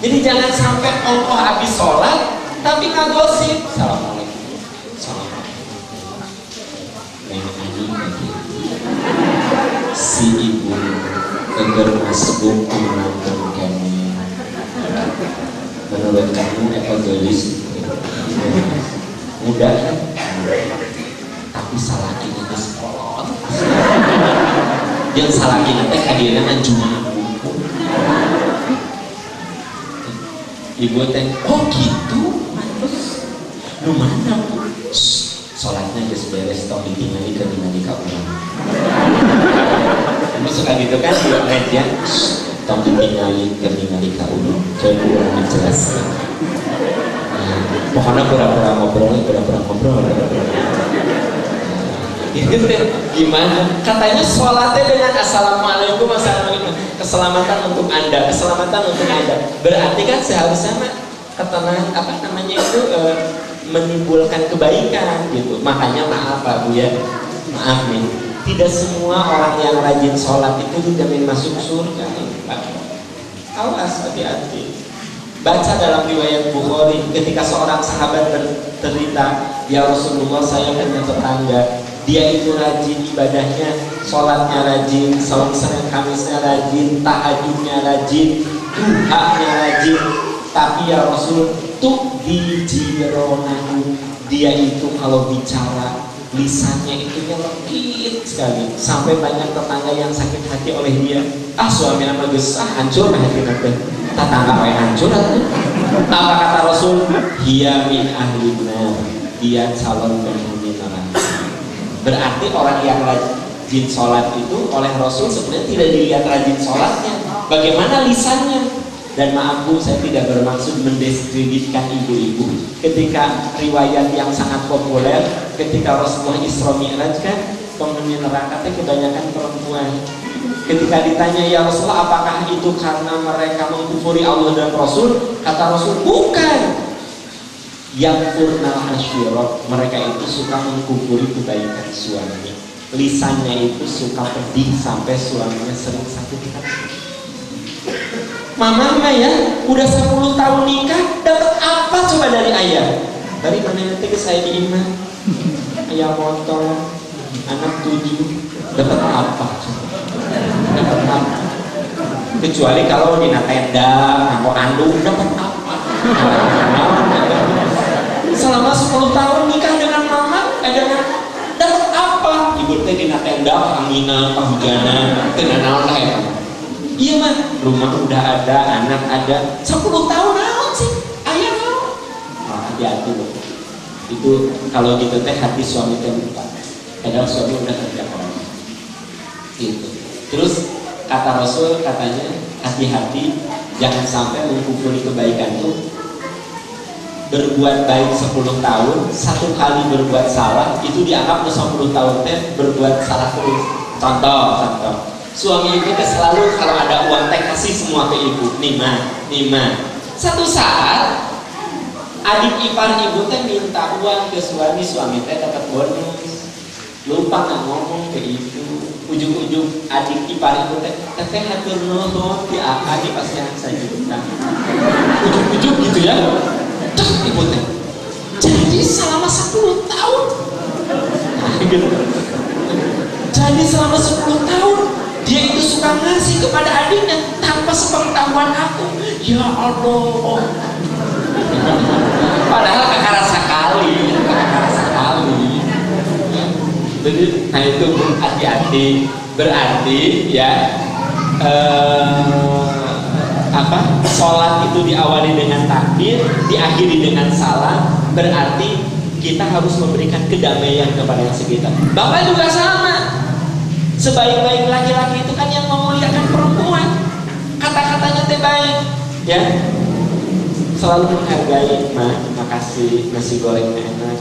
Jadi jangan sampai Allah habis sholat tapi ngagosip. Assalamualaikum. Si ibu agar masbuk menonton kami. Menurut kamu egois? Mudah kan? Tapi salah ini sekolah. Yang salah ini teh kadieunan cuma buku. Ibu teh, oh gitu? Lu mana Bu? Sholatnya geus beres, tong ditinggali ke urang. Kamu suka gitu kan? Di media, tong ditinggali ke urang. Coba urang menjelaskan. Pokoknya pura-pura ngobrol. Itu gimana? Katanya sholatnya dengan assalamualaikum, keselamatan untuk Anda, keselamatan untuk Anda. Berarti kan seharusnya ketenangan apa namanya itu menimbulkan kebaikan gitu. Makanya maaf Pak Bu ya, maaf nih, tidak semua orang yang rajin sholat itu dijamin masuk surga Pak. Awas, hati-hati. Baca dalam riwayat Bukhari ketika seorang sahabat bercerita, ya Rasulullah, saya punya tetangga, dia itu rajin ibadahnya, sholatnya rajin, salat Senin Kamisnya rajin, tahajudnya rajin, duhanya rajin, tapi ya Rasul tuh di jironahu, dia itu kalau bicara lisannya itu nyelekit sekali sampai banyak tetangga yang sakit hati oleh dia. Suami nama gesah hancur hati nanti tetangga yang hancur atau apa kata Rasul, hiya min ahlina, dia calon penghuni neraka. Berarti orang yang rajin sholat itu oleh Rasul sebenarnya tidak dilihat rajin sholatnya, bagaimana lisannya. Dan maaf Bu, saya tidak bermaksud mendiskreditkan ibu-ibu. Ketika riwayat yang sangat populer, ketika Rasulullah Isra Mi'raj kan penghuni neraka itu kebanyakan perempuan. Ketika ditanya, ya Rasulullah, apakah itu karena mereka mengkufuri Allah dan Rasul? Kata Rasul, bukan. Yang purnal asyirat, mereka itu suka mengkufuri kebaikan suami. Lisannya itu suka pedih sampai suaminya sering sakit hati. Mama ya, udah 10 tahun nikah, dapat apa coba dari ayah? Dari mana nanti ke saya di iman? Ayah motor, anak 7, dapat apa? Dapat apa? Kecuali kalau di tenda, aku andung, dapat apa? Selama 10 tahun nikah dengan mama, dapat apa? Ibu teh di tenda, anginan, kehujanan, tidak naon lah ya. Iya mah, rumah udah ada, anak ada, 10 tahun naon sih, ayah naon. Hati-hati loh. Itu kalau gitu teh hati suami teh lupa. Padahal suami udah kerja orang. Gitu. Terus kata Rasul katanya hati-hati, jangan sampai mengkufuri kebaikan itu. Berbuat baik 10 tahun, 1 kali berbuat salah itu dianggap 10 tahun teh berbuat salah terus. Contoh. Suami ibu teh selalu kalau ada uang teh kasih semua ke ibu, nima. Satu saat adik ipar ibu teh minta uang ke suami teh dapat bonus. Lupa nggak ngomong ke ibu. Ujung-ujung adik ipar ibu teh hatur nuhun di akadi pasti yang saya juta. Ujung-ujung gitu ya. Tuh ibu teh. Jadi selama 10 tahun. Gitu. Jadi selama 10 tahun dia itu suka ngasih kepada adiknya tanpa sepengetahuan aku. Ya Allah. Padahal kakak rasa kali. Jadi Nah itu Bu, hati-hati. Berarti ya sholat itu diawali dengan takbir, diakhiri dengan salam. Berarti kita harus memberikan kedamaian kepada yang sekitar. Bapak juga sama. Sebaik-baik laki-laki itu kan yang memuliakan perempuan. Kata-katanya teh baik, ya. Selalu menghargai, makasih nasi gorengnya enak.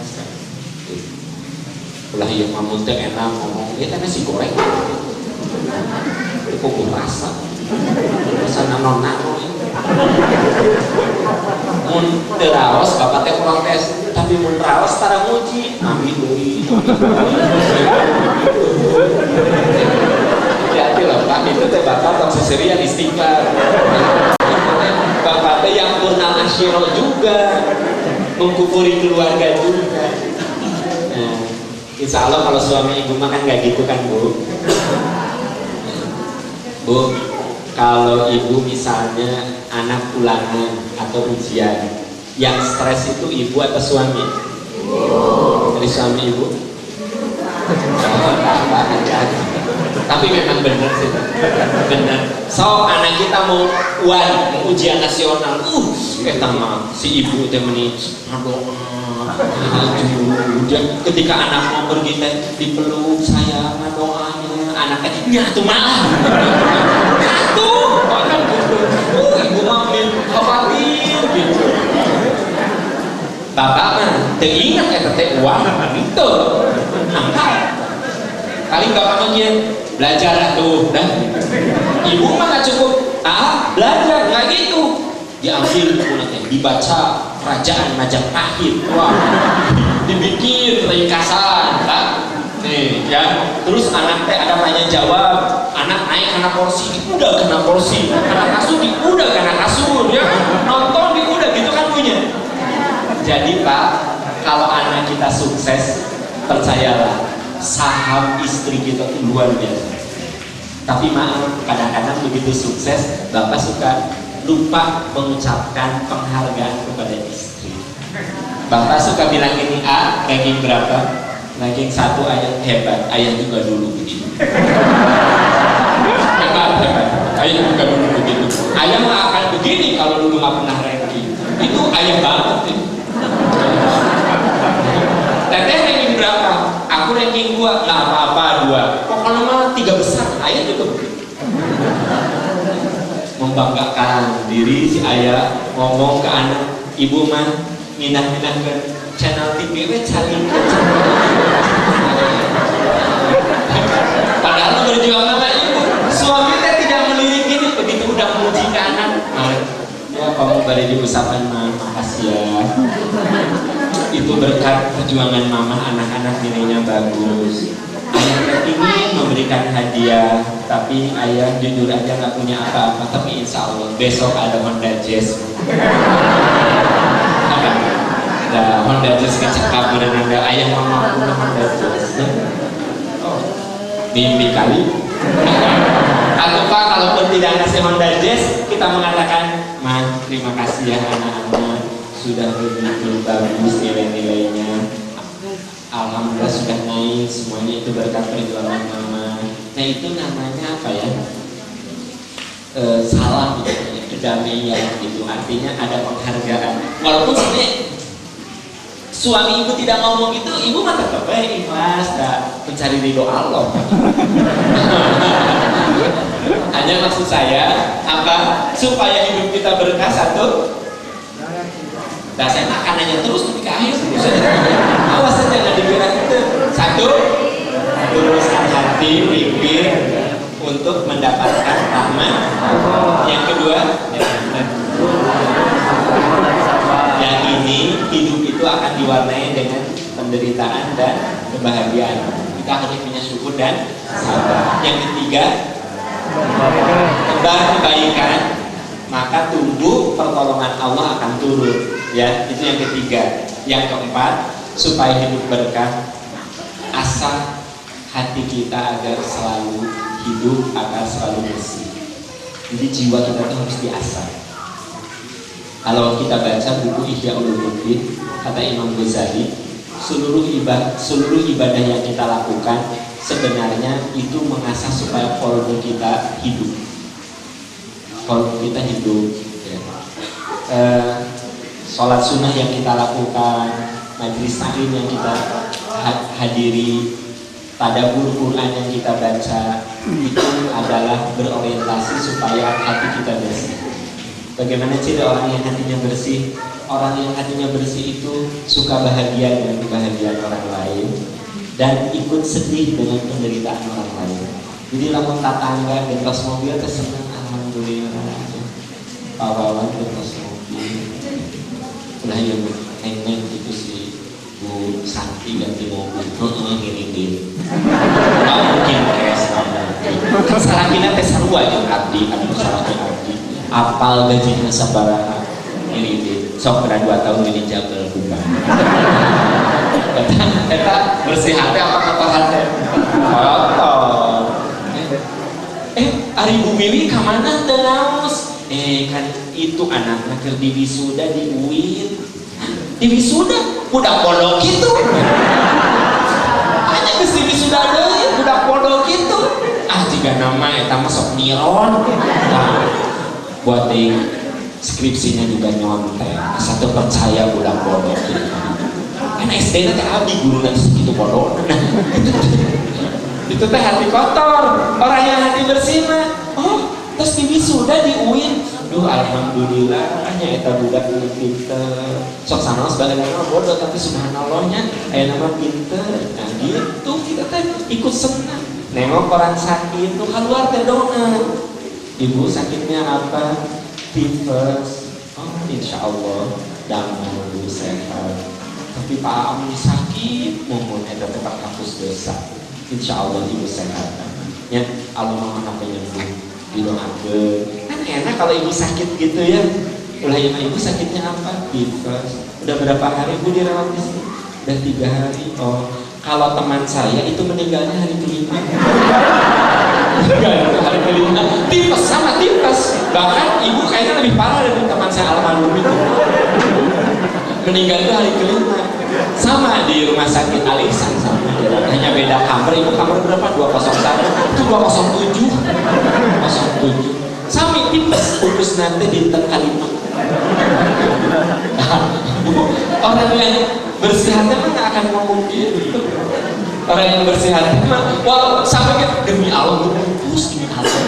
Ulah yang mamun teh enak ngomong, ya nasi goreng. Itu kok rasa. Rasana nona mun teraos bapak teh protes, tapi mun raos tara muji ambil deui. Hati-hati loh Pak, itu teh bapak tong seserian istighfar. Bapak teh yang purnal asyiro juga, mengkufuri keluarga juga. Nah, insya Allah kalau suami ibu makan nggak gitu kan Bu? Bu, kalau ibu misalnya anak ulangan atau ujian, yang stres itu ibu atau suami? Dari suami ibu? Tapi memang benar sih, benar. So anak kita mau ujian nasional, kita mah si ibu teh meni ketika anak mau pergi teh dipeluk sayang doanya, anaknya nyatu malah nyatu orang gitu, ibu mah khawatir gitu. Bapak mah teringat ya teh uang gitu, angkat kali bapak mah belajar tuh dah. Ibu mah nggak cukup belajar nggak gitu, diambil bukunya dibaca Kerajaan Majapahit, wah dibikin ringkasan kan nih ya. Terus anak teh ada tanya jawab, anak naik karena kursi udah kena kursi, anak kasur udah kena kasur ya, nonton udah gitu kan punya. Jadi Pak, kalau anak kita sukses, percayalah saham istri kita itu luar biasa. Tapi maaf, kadang-kadang begitu sukses bapak suka lupa mengucapkan penghargaan kepada istri. Bapak suka bilang ini, ranking berapa? Ranking 1 ayah hebat, ayah juga dulu begitu. Hebat, ayah juga dulu begitu. Ayah mah akan begini kalau dulu nggak pernah ranking. Itu ayah banget ya. Teteh ranking berapa? Aku ranking 2, nggak apa-apa 2. Kok kalau mah 3 besar, ayah juga begitu. Membanggakan diri si ayah ngomong ke anak, ibu mah minah-minah ke channel TV cari. Padahal berjuang sama ibu, suaminya tidak melirik ini, begitu udah memuji ke anak, ya kamu bari diusapan mah, makasih ya. Itu berkat perjuangan mama, anak-anak nilainya bagus. Ayah ingin memberikan hadiah, tapi ayah jujur aja nggak punya apa-apa. Tapi insya Allah besok ada Honda Jazz. Ada Honda Jazz kecekap dan ada ayah mama punya Honda Jazz. Oh, mimpi kali. Atau Pak, kalaupun tidak ngasih Honda Jazz, kita mengatakan, Ma, terima kasih ya anak-anak sudah begitu bagus nilai-nilainya. Alhamdulillah sudah naik, semuanya itu berkat perjuangan mama. Nah itu namanya apa ya? Salam gitu, kedamaian gitu. Artinya ada penghargaan. Walaupun sebenarnya suami ibu tidak ngomong itu, ibu mah tetap baik ikhlas, mencari ridho Allah. Hanya maksud saya apa? Supaya hidup kita berkah satu. Nah saya akan nanya terus ketika akhir awas saja jangan dikira itu. Satu, luruskan hati, pikir untuk mendapatkan rahmat. Yang kedua, yang ini hidup itu akan diwarnai dengan penderitaan dan kebahagiaan. Kita harus punya syukur dan sabar. Yang ketiga, tebar kebaikan, maka tumbuh pertolongan Allah akan turun. Ya, itu yang ketiga. Yang keempat, supaya hidup berkah, asah hati kita agar selalu hidup, agar selalu bersih. Jadi jiwa kita itu harus diasah. Kalau kita baca buku Ihya Ulumuddin, kata Imam Ghazali, seluruh ibadah yang kita lakukan sebenarnya itu mengasah supaya kolbu kita hidup. Kolbu kita hidup. Ya. Sholat sunnah yang kita lakukan, majelis taklim yang kita hadiri, tadabbur Quran yang kita baca, itu adalah berorientasi supaya hati kita bersih. Bagaimana ciri orang yang hatinya bersih? Orang yang hatinya bersih itu suka bahagia dengan kebahagiaan orang lain dan ikut sedih dengan penderitaan orang lain. Jadi lamun tetangga gentos mobil tersenang, alhamdulillah. Pawawan gentos mobil. Ulah yang pengen itu si Bu Santi ganti mobil. Ngirim. Nggak mungkin kayak sama. Kan salahnya teh sarua jeung abdi, anu salahnya abdi. Apal gajinya sabaraha ngirim. Sok kena 2 tahun ini jabel bukan. Eta bersih hati apa kotor hati? Kotor. Ari Bu Mili kamana teu naos? Kan itu anaknya keur di wisuda di UIN. Di wisuda budak pondok gitu. Hanya geus di wisuda deui budak pondok gitu. Jika nama eta mah sok niron. Buat skripsinya juga nyontek, satu percaya budak bodoh gitu. Kan SD nanti abdi guru nanti segitu bodoh. Itu teh hati kotor. Orang yang hati bersih mah, terus di wisuda di UIN. Duh alhamdulillah, hanya eta budak nu pinter. Sok sana sebagai nama bodoh tapi subhanallahnya aya nama pinter. Nah gitu kita teh ikut senang. Nengok orang sakit tuh keluar teh dona. Ibu sakitnya apa? Tifus. Insya Allah damai dulu sehat. Tapi Pak Ami sakit, mohon ada tempat kampus dosa. Insya Allah ibu sehat. Ya Allah mohon apa yang didoakan. Kan enak kalau ibu sakit gitu ya. Ulah ya ibu sakitnya apa? Tifus. Udah berapa hari ibu dirawat di sini? Udah 3 hari. Kalau teman saya itu meninggalnya hari kelima. Meninggalnya hari kelima. Tipes sama tipes. Bahkan ibu kayaknya lebih parah dari teman saya almarhum itu. Meninggal itu hari kelima. Sama di rumah sakit Al Ihsan sama. Hanya beda kamar. Ibu kamar berapa? 201. Itu 207. 207. Sami tipes. Putus nanti di kalima. Orang yang bersih hati mana akan ngomong gitu. Orang yang bersih hati mah wah sampai gitu demi Allah putus demi Allah.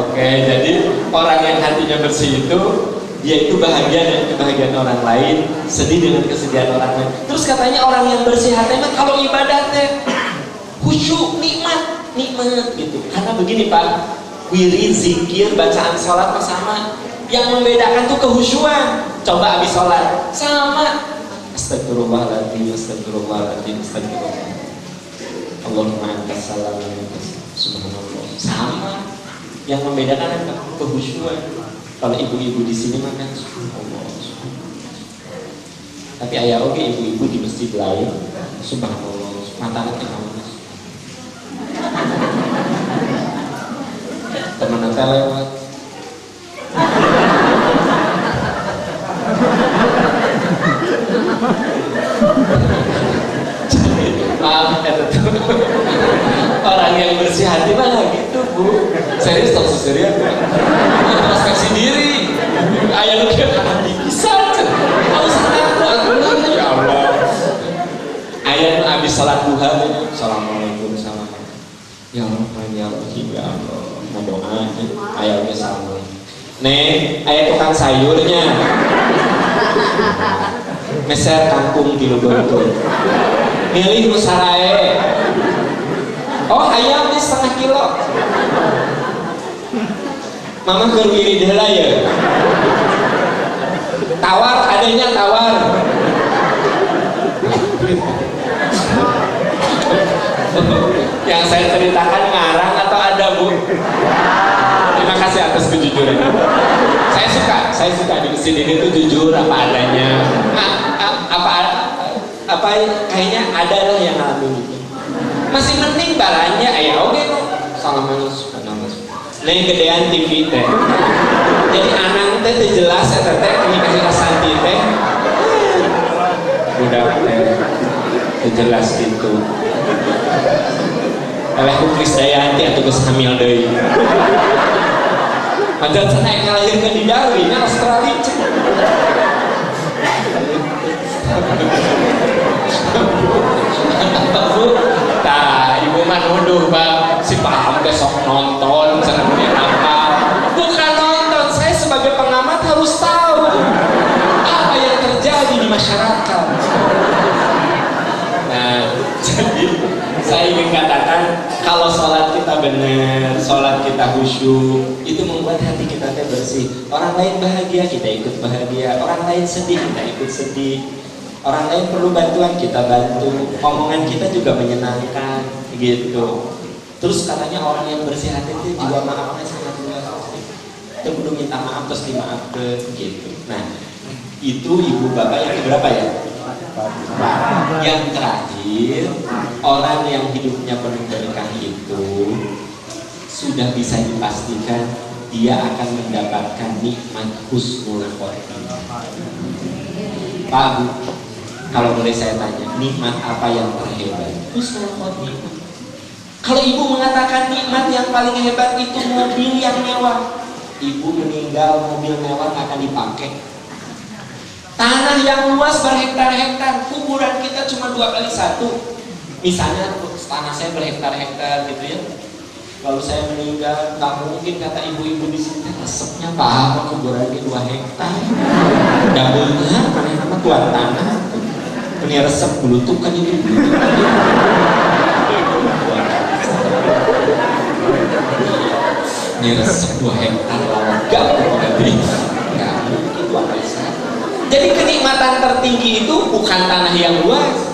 Oke, jadi orang yang hatinya bersih itu dia itu bahagia dengan kebahagiaan orang lain, sedih dengan kesedihan orang lain. Terus katanya orang yang bersih hati mah kalau ibadah teh khusyuk, nikmat gitu. Karena begini Pak, wirid, zikir, bacaan sholat sama. Yang membedakan tuh kehusyuan. Coba habis sholat sama. Astagfirullahaladzim, astagfirullahaladzim, astagfirullah. Allahumma antas salam, subhanallah. Sama. Yang membedakan apa? Kehusyuan. Kalau ibu-ibu di sini makan subhanallah. Tapi ayah oke ibu-ibu di masjid lain subhanallah. Matanya kamu. Teman nanti lewat. Maaf, orang yang bersih hati malah gitu Bu. Serius tak serius Bu. Introspeksi diri. Ayah lu kira bisa aja. Harus aku lagi ya Allah. Ayah habis salat duha, assalamualaikum salam. Ya Allah, ya Allah. Doa ayahnya sama. Nih, ayah tukang sayurnya. Meser kampung di Lubuntu. Milih musarae. Oh, ayam ini 1/2 kilo. Mama kerwiri deh lah ya. Tawar, adanya tawar. Yang saya ceritakan ngarang atau ada Bu? Terima kasih atas kejujuran. Saya suka di sini itu jujur apa adanya. Apa kayaknya ada lah yang ngalamin gitu. Masih mending barangnya ayah oke no. Assalamualaikum. Lain gedean TV teh. Jadi anak teh jelas eta teh nikah Santi teh. budak jelas gitu. Oleh Krisdayanti atau Gus Hamil deui. Padahal sana yang ngalahirkan di Darwin, Australia. Nah, ibu mah nuduh bang, si paham besok nonton, senangnya apa? Bukan nonton, saya sebagai pengamat harus tahu apa yang terjadi di masyarakat. Nah, jadi saya ingin katakan kalau sholat kita benar, sholat kita khusyuk, itu membuat hati kita bersih. Orang lain bahagia, kita ikut bahagia. Orang lain sedih, kita ikut sedih. Orang lain perlu bantuan, kita bantu. Omongan kita juga menyenangkan, gitu. Terus katanya orang yang bersih hati itu juga maafnya sangat luas. Kita perlu minta maaf terus dimaafkan, gitu. Nah, itu ibu bapak yang keberapa ya? Yang terakhir, orang yang hidupnya penuh berkah itu sudah bisa dipastikan dia akan mendapatkan nikmat husnul khotimah. Pak Bu, kalau boleh saya tanya, nikmat apa yang terhebat? Husnul khotimah. Kalau ibu mengatakan nikmat yang paling hebat itu mobil yang mewah, ibu meninggal mobil mewah akan dipakai. Tanah yang luas berhektar-hektar, kuburan kita cuma 2x1. Misalnya tanah saya berhektar-hektar gitu ya. Lalu saya meninggal, nggak mungkin kata ibu-ibu di sini resepnya apa kuburannya 2 hektar. Double-nya mana nama tuan tanah. Ini resep bulutuk kan ini. Ini resep 2 hektar nggak mungkin 2x1. Jadi kenikmatan tertinggi itu bukan tanah yang luas,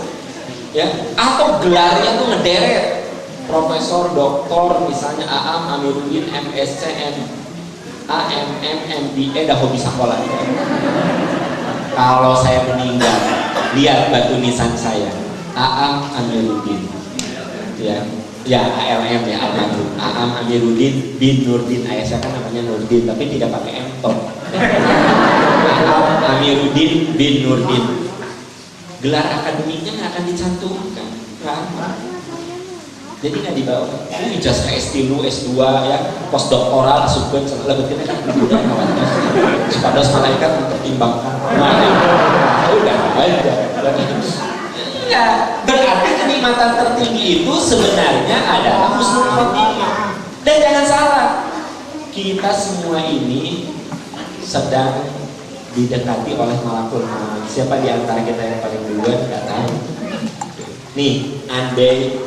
ya, atau gelarnya tuh ngederet, profesor, doktor, misalnya Aam, Amiruddin, MSc, MA, MM, MBA, dah hobi sekolah. Kalau saya meninggal, lihat batu nisan saya, Aam Amiruddin, ya, ALM ya, almarhum Aam Amiruddin bin Nurdin. Ayah saya kan namanya Nurdin, tapi tidak pakai M top. Aam Amiruddin bin Nurdin. Gelar akademiknya nggak akan dicantumkan, jadi nggak dibawa. Ini ijazah S3, S2 ya, postdoktoral, asupkan, lebih kita kan udah kawan. Sepadas malaikat mempertimbangkan. Udah aja. Ya, berarti kenikmatan tertinggi itu sebenarnya adalah husnul khotimah. Dan jangan salah, kita semua ini sedang didekati oleh malakul maut. Siapa di antara kita yang paling duluan? Nggak tahu. Nih, andai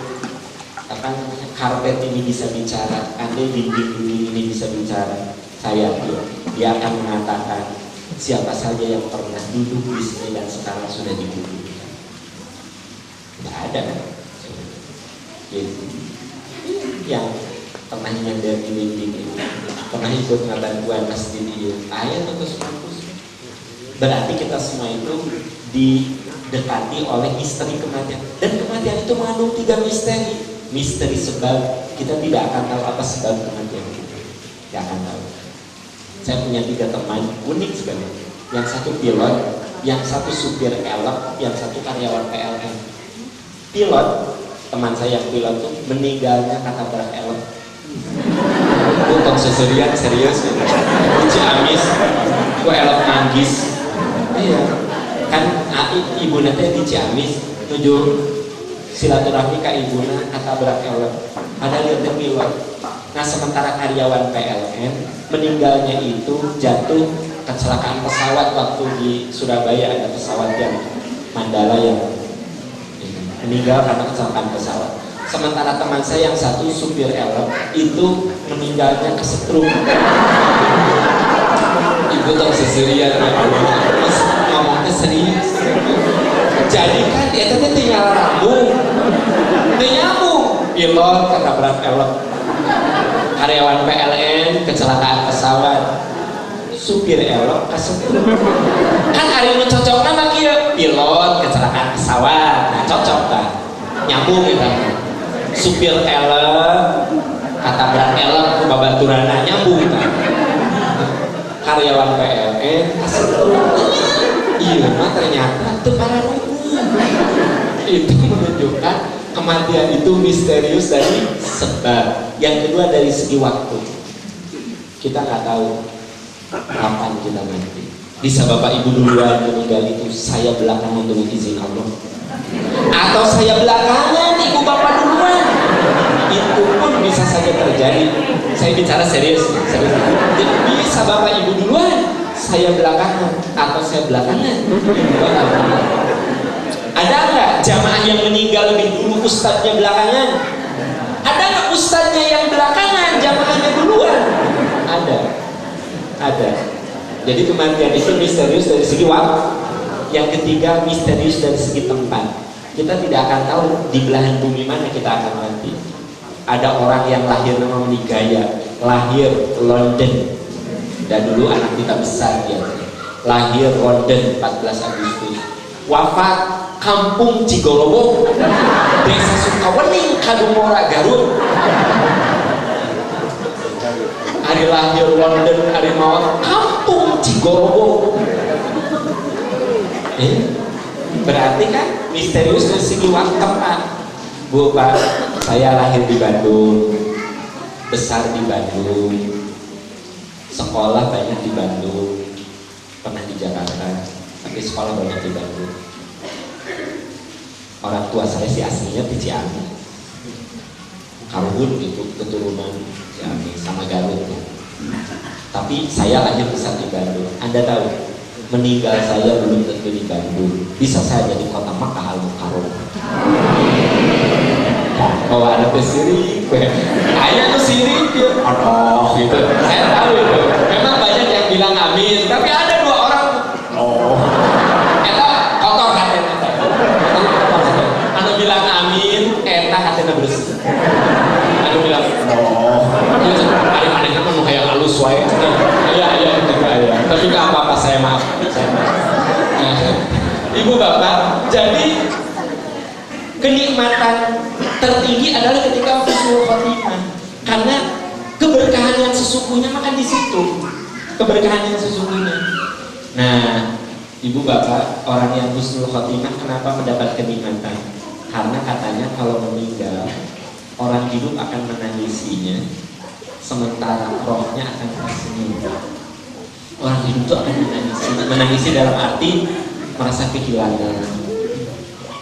karpet ini bisa bicara, andai dinding ini bisa bicara, saya yakin dia akan mengatakan siapa saja yang pernah duduk di sini dan sekarang sudah dikubur. Nggak ada kan? Gitu. Yang pernah nyender di dinding ini, pernah ikut ngabantuan masjid ini, ayat atau semakus. Berarti kita semua itu didekati oleh misteri kematian. Dan kematian itu mengandung 3 misteri. Misteri sebab, kita tidak akan tahu apa sebab kematian kita. Tidak akan tahu. Saya punya 3 teman unik sekali. Yang satu pilot, yang satu supir elek, yang satu karyawan PLN. Pilot, teman saya yang pilot itu meninggalnya ketabrak elek. Untung seserian serius ya. Di Ciamis, gue elek manggis. Iya, kan ibu nanti di Ciamis tujuh silaturahmi ke ibuna ketabrak elek. Ada lihat pilot. Nah sementara karyawan PLN meninggalnya itu jatuh kecelakaan pesawat waktu di Surabaya, ada pesawat yang Mandala yang meninggal karena kecelakaan pesawat. Sementara teman saya yang satu supir elek itu meninggalnya kesetrum. Ibu tau seserian ngomongnya serius. Jadi kan dia tadi tinggal rambung, nyambung. Pilot ketabrak elek, karyawan PLN kecelakaan pesawat, supir elek kesetrum. Kan hari ini cocok nama kia pilot kecelakaan pesawat, nah cocok kan, nyambung gitu. Supir elek ketabrak elek ke babaturana, nyambung kan. Karyawan PLN kesetrum. Iya mah ternyata itu para ruku. itu menunjukkan kematian itu misterius dari sebab. Yang kedua dari segi waktu, kita nggak tahu kapan kita mati. Bisa bapak ibu duluan meninggal itu, saya belakangan dengan izin Allah, atau saya belakangan ibu bapak duluan, itu pun bisa saja terjadi. Saya bicara serius. Jadi bisa bapak ibu duluan, saya belakangan, atau saya belakangan ibu bapak duluan. Ada nggak jamaah yang meninggal lebih dulu, ustadznya belakangan? Ada nggak ustadznya yang belakangan, jamaahnya duluan? Ada. Jadi kematian itu misterius dari segi waktu. Yang ketiga, misterius dari segi tempat. Kita tidak akan tahu di belahan bumi mana kita akan mati. Ada orang yang lahir namanya Gaya, lahir London, dan dulu anak kita besar dia, lahir London 14 Agustus, wafat Kampung Cigolobo, Desa Sukawening, Kadungora, Garut. Hari lahir London, hari mawar Kampung Cigolobo. Berarti kan misterius dari segi waktu tempat. Bu, Pak, saya lahir di Bandung, besar di Bandung, sekolah banyak di Bandung, pernah di Jakarta, tapi sekolah banyak di Bandung. Orang tua saya sih aslinya di Ciamis, Kalbun itu keturunan Ciamis sama Garut ya. Tapi saya lahir besar di Bandung. Anda tahu, meninggal saya belum tentu di Bandung, bisa saja di kota Makkah Al-Mukarramah. Kalau ada sirik, ayah tuh sirik ya, aduh gitu. Saya tahu itu. Memang banyak yang bilang amin, tapi ada dua orang. Eta kotor hatena. Anu bilang amin, eta hatena bersih. Anu bilang aneh-aneh kan mau kayak halus wae. Iya gitu ya. Tapi nggak apa-apa, saya maaf. Ibu bapak, jadi kenikmatan tertinggi adalah ketika husnul khotimah, karena keberkahan yang sesungguhnya makan di situ, keberkahan yang sesungguhnya. Nah, ibu bapak, orang yang husnul khotimah kenapa mendapat kenikmatan? Karena katanya kalau meninggal, orang hidup akan menangisinya, sementara rohnya akan tersenyum. Orang hidup itu akan menangisi dalam arti merasa kehilangan,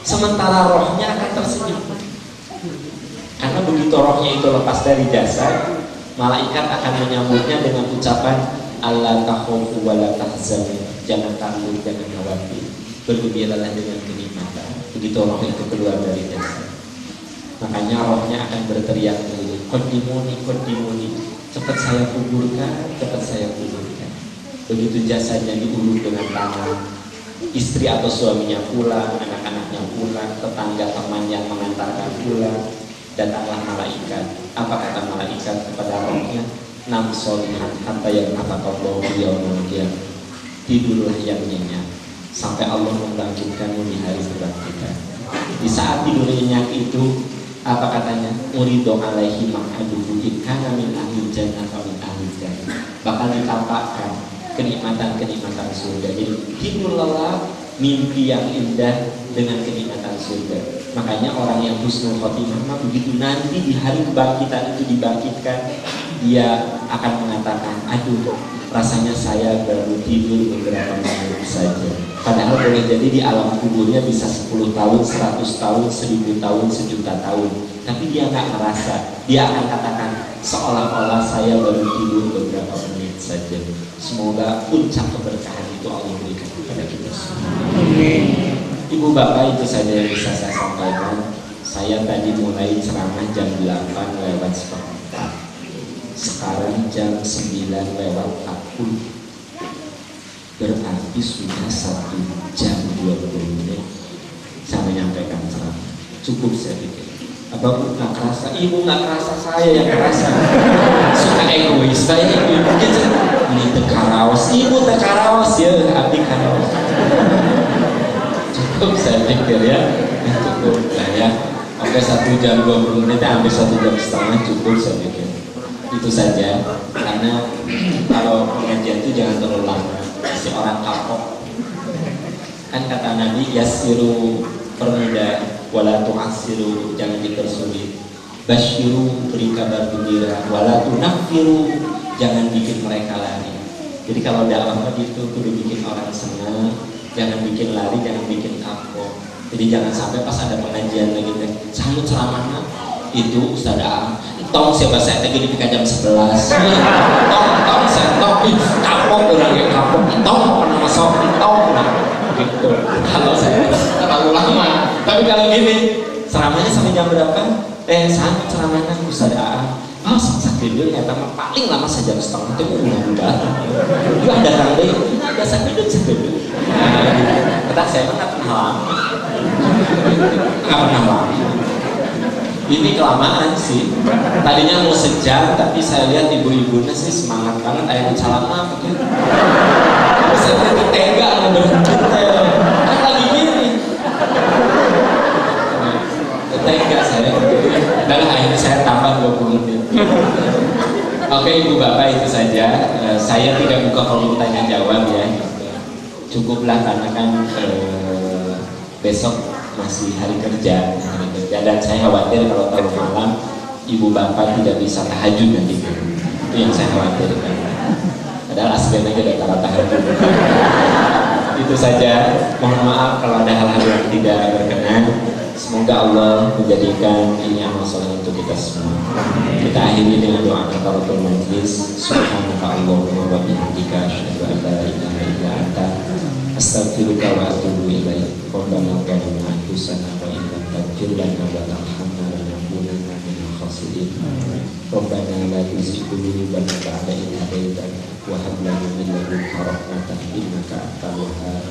sementara rohnya akan tersenyum. Karena begitu rohnya itu lepas dari jasad, malaikat akan menyambutnya dengan ucapan Allah takhufu wa la tahzanu, jangan takut, jangan khawatir, bergembiralah dengan kenikmatan. Begitu roh itu keluar dari jasad, makanya rohnya akan berteriak dulu, qadimuni, cepat saya kuburkan, cepat saya kuburkan. Begitu jasadnya diulur dengan tangan, istri atau suaminya pulang, anak-anaknya pulang, tetangga teman yang mengantarkan pulang, datanglah malaikat. Apa kata malaikat kepada rohnya? Nam solihan hatta yang nafaqallahu yaumul qiyamah. Tidurlah yang nyenyak sampai Allah membangkitkanmu di hari kebangkitan. Di saat tidur nyenyak itu, apa katanya? Urido alaihi ma'aduhu kana min ahli jannah wa min ahli jannah. Bakal ditampakkan kenikmatan surga. Jadi tidur lelap, mimpi yang indah dengan kenikmatan surga. Makanya orang yang husnul khotimah, begitu nanti di hari kebangkitan itu dibangkitkan, dia akan mengatakan, aduh, rasanya saya baru tidur beberapa menit saja. Padahal boleh jadi di alam kuburnya bisa 10 tahun, 100 tahun, 1000 tahun, 1.000.000 tahun. Tapi dia nggak merasa. Dia akan katakan, seolah-olah saya baru tidur beberapa menit saja. Semoga puncak keberkahan itu Allah berikan kepada kita semua. Ibu bapak, itu saja yang bisa saya sampaikan. Saya tadi mulai ceramah jam 8:04. Sekarang jam 9:40. Berarti sudah 1 jam 20 menit saya menyampaikan ceramah. Cukup saya pikir. Apa bu nggak kerasa? Ibu nggak kerasa, saya yang kerasa. Suka egois, saya ibu gitu. Ini tekarawas, ibu tekarawas ya, abdi karawas. Cukup saya pikir ya, cukup lah ya. Oke, 1 jam 20 menit, hampir 1 jam setengah cukup saya pikir. Itu saja, karena kalau pengajian itu jangan terlalu lama, si orang kapok. Kan kata Nabi, yasiru permudah, wala tu'assiru, jangan dipersulit, basyiru, beri kabar gembira, wala tunaffiru, jangan bikin mereka lari. Jadi kalau dakwah gitu kudu bikin orang senang, jangan bikin lari, jangan bikin kapok. Jadi jangan sampai pas ada pengajian lagi teh, sambut ceramahnya itu Ustaz Aam, tong siapa saya teh gini jam 11. Tong saya tong kapok orang yang kapok, tong pernah masuk tong nah gitu. Kalau saya terlalu lama, tapi kalau gini ceramahnya sampai jam berapa? Sambut ceramahnya Ustaz Aam. Sakit dulu ya, paling lama sejam setengah itu mudah-mudahan. Itu ada kang deh, ada sakit dulu. Kata saya nggak pernah lama, nggak pernah lama. Ini kelamaan sih. Tadinya mau sejam, tapi saya lihat ibu-ibunya sih semangat banget. Ayah celana begitu. Saya jadi tega mau berhenti. Kan lagi gini. Tega saya. Dan akhirnya saya tambah 20 menit. Oke ibu bapak, itu saja. Saya tidak buka kolom tanya jawab ya. Cukuplah karena kan besok masih hari kerja, dan saya khawatir kalau taruh malam ibu bapak tidak bisa tahajud nanti. Itu yang saya khawatirkan. Padahal aslinya aja udah tahajud. Itu saja. Mohon maaf kalau ada hal-hal yang tidak berkenan. Semoga Allah menjadikan ini amal soleh untuk kita semua. Kita akhiri dengan doa kafaratul majlis. Subhanaka Allahumma wa bihamdika asyhadu an la ilaha illa anta astaghfiruka wa atubu ilaik. Rabbana zalamna anfusana wa in lam taghfir lana wa tarhamna lanakunanna minal khasirin. Rabbana la tuzigh qulubana ba'da idh hadaytana wa hab lana min ladunka rahmatan innaka antal wahhab.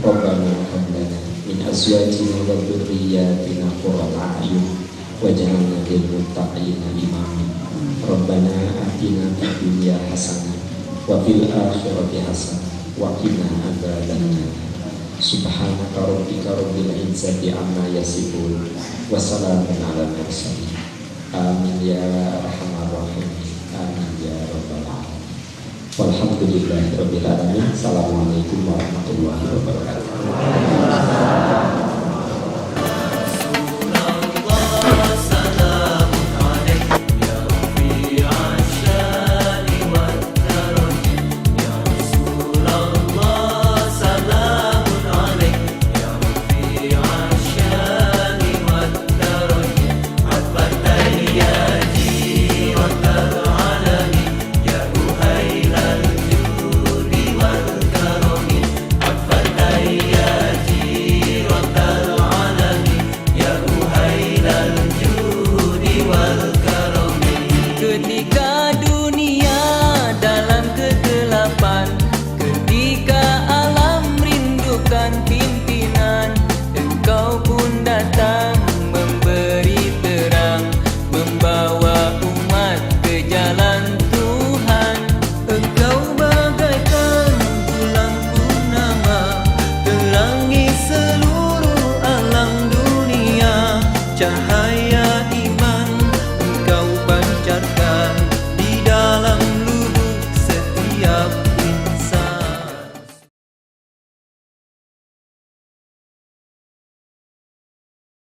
Rabbana hab lana min azwajina wa dhurriyyatina qurrata a'yun waj'alna lil muttaqina imama. Rabbana atina fid dunya hasanah wa fil akhirati hasanah wa qina adzabannar. Subhanaka rabbika rabbil izzati amma yasifun wa salamun alal mursalin. Amin ya arhamar rahimin. Amin ya rabbal alamin. Walhamdulillahi rabbil alamin. Assalamualaikum warahmatullahi wabarakatuh.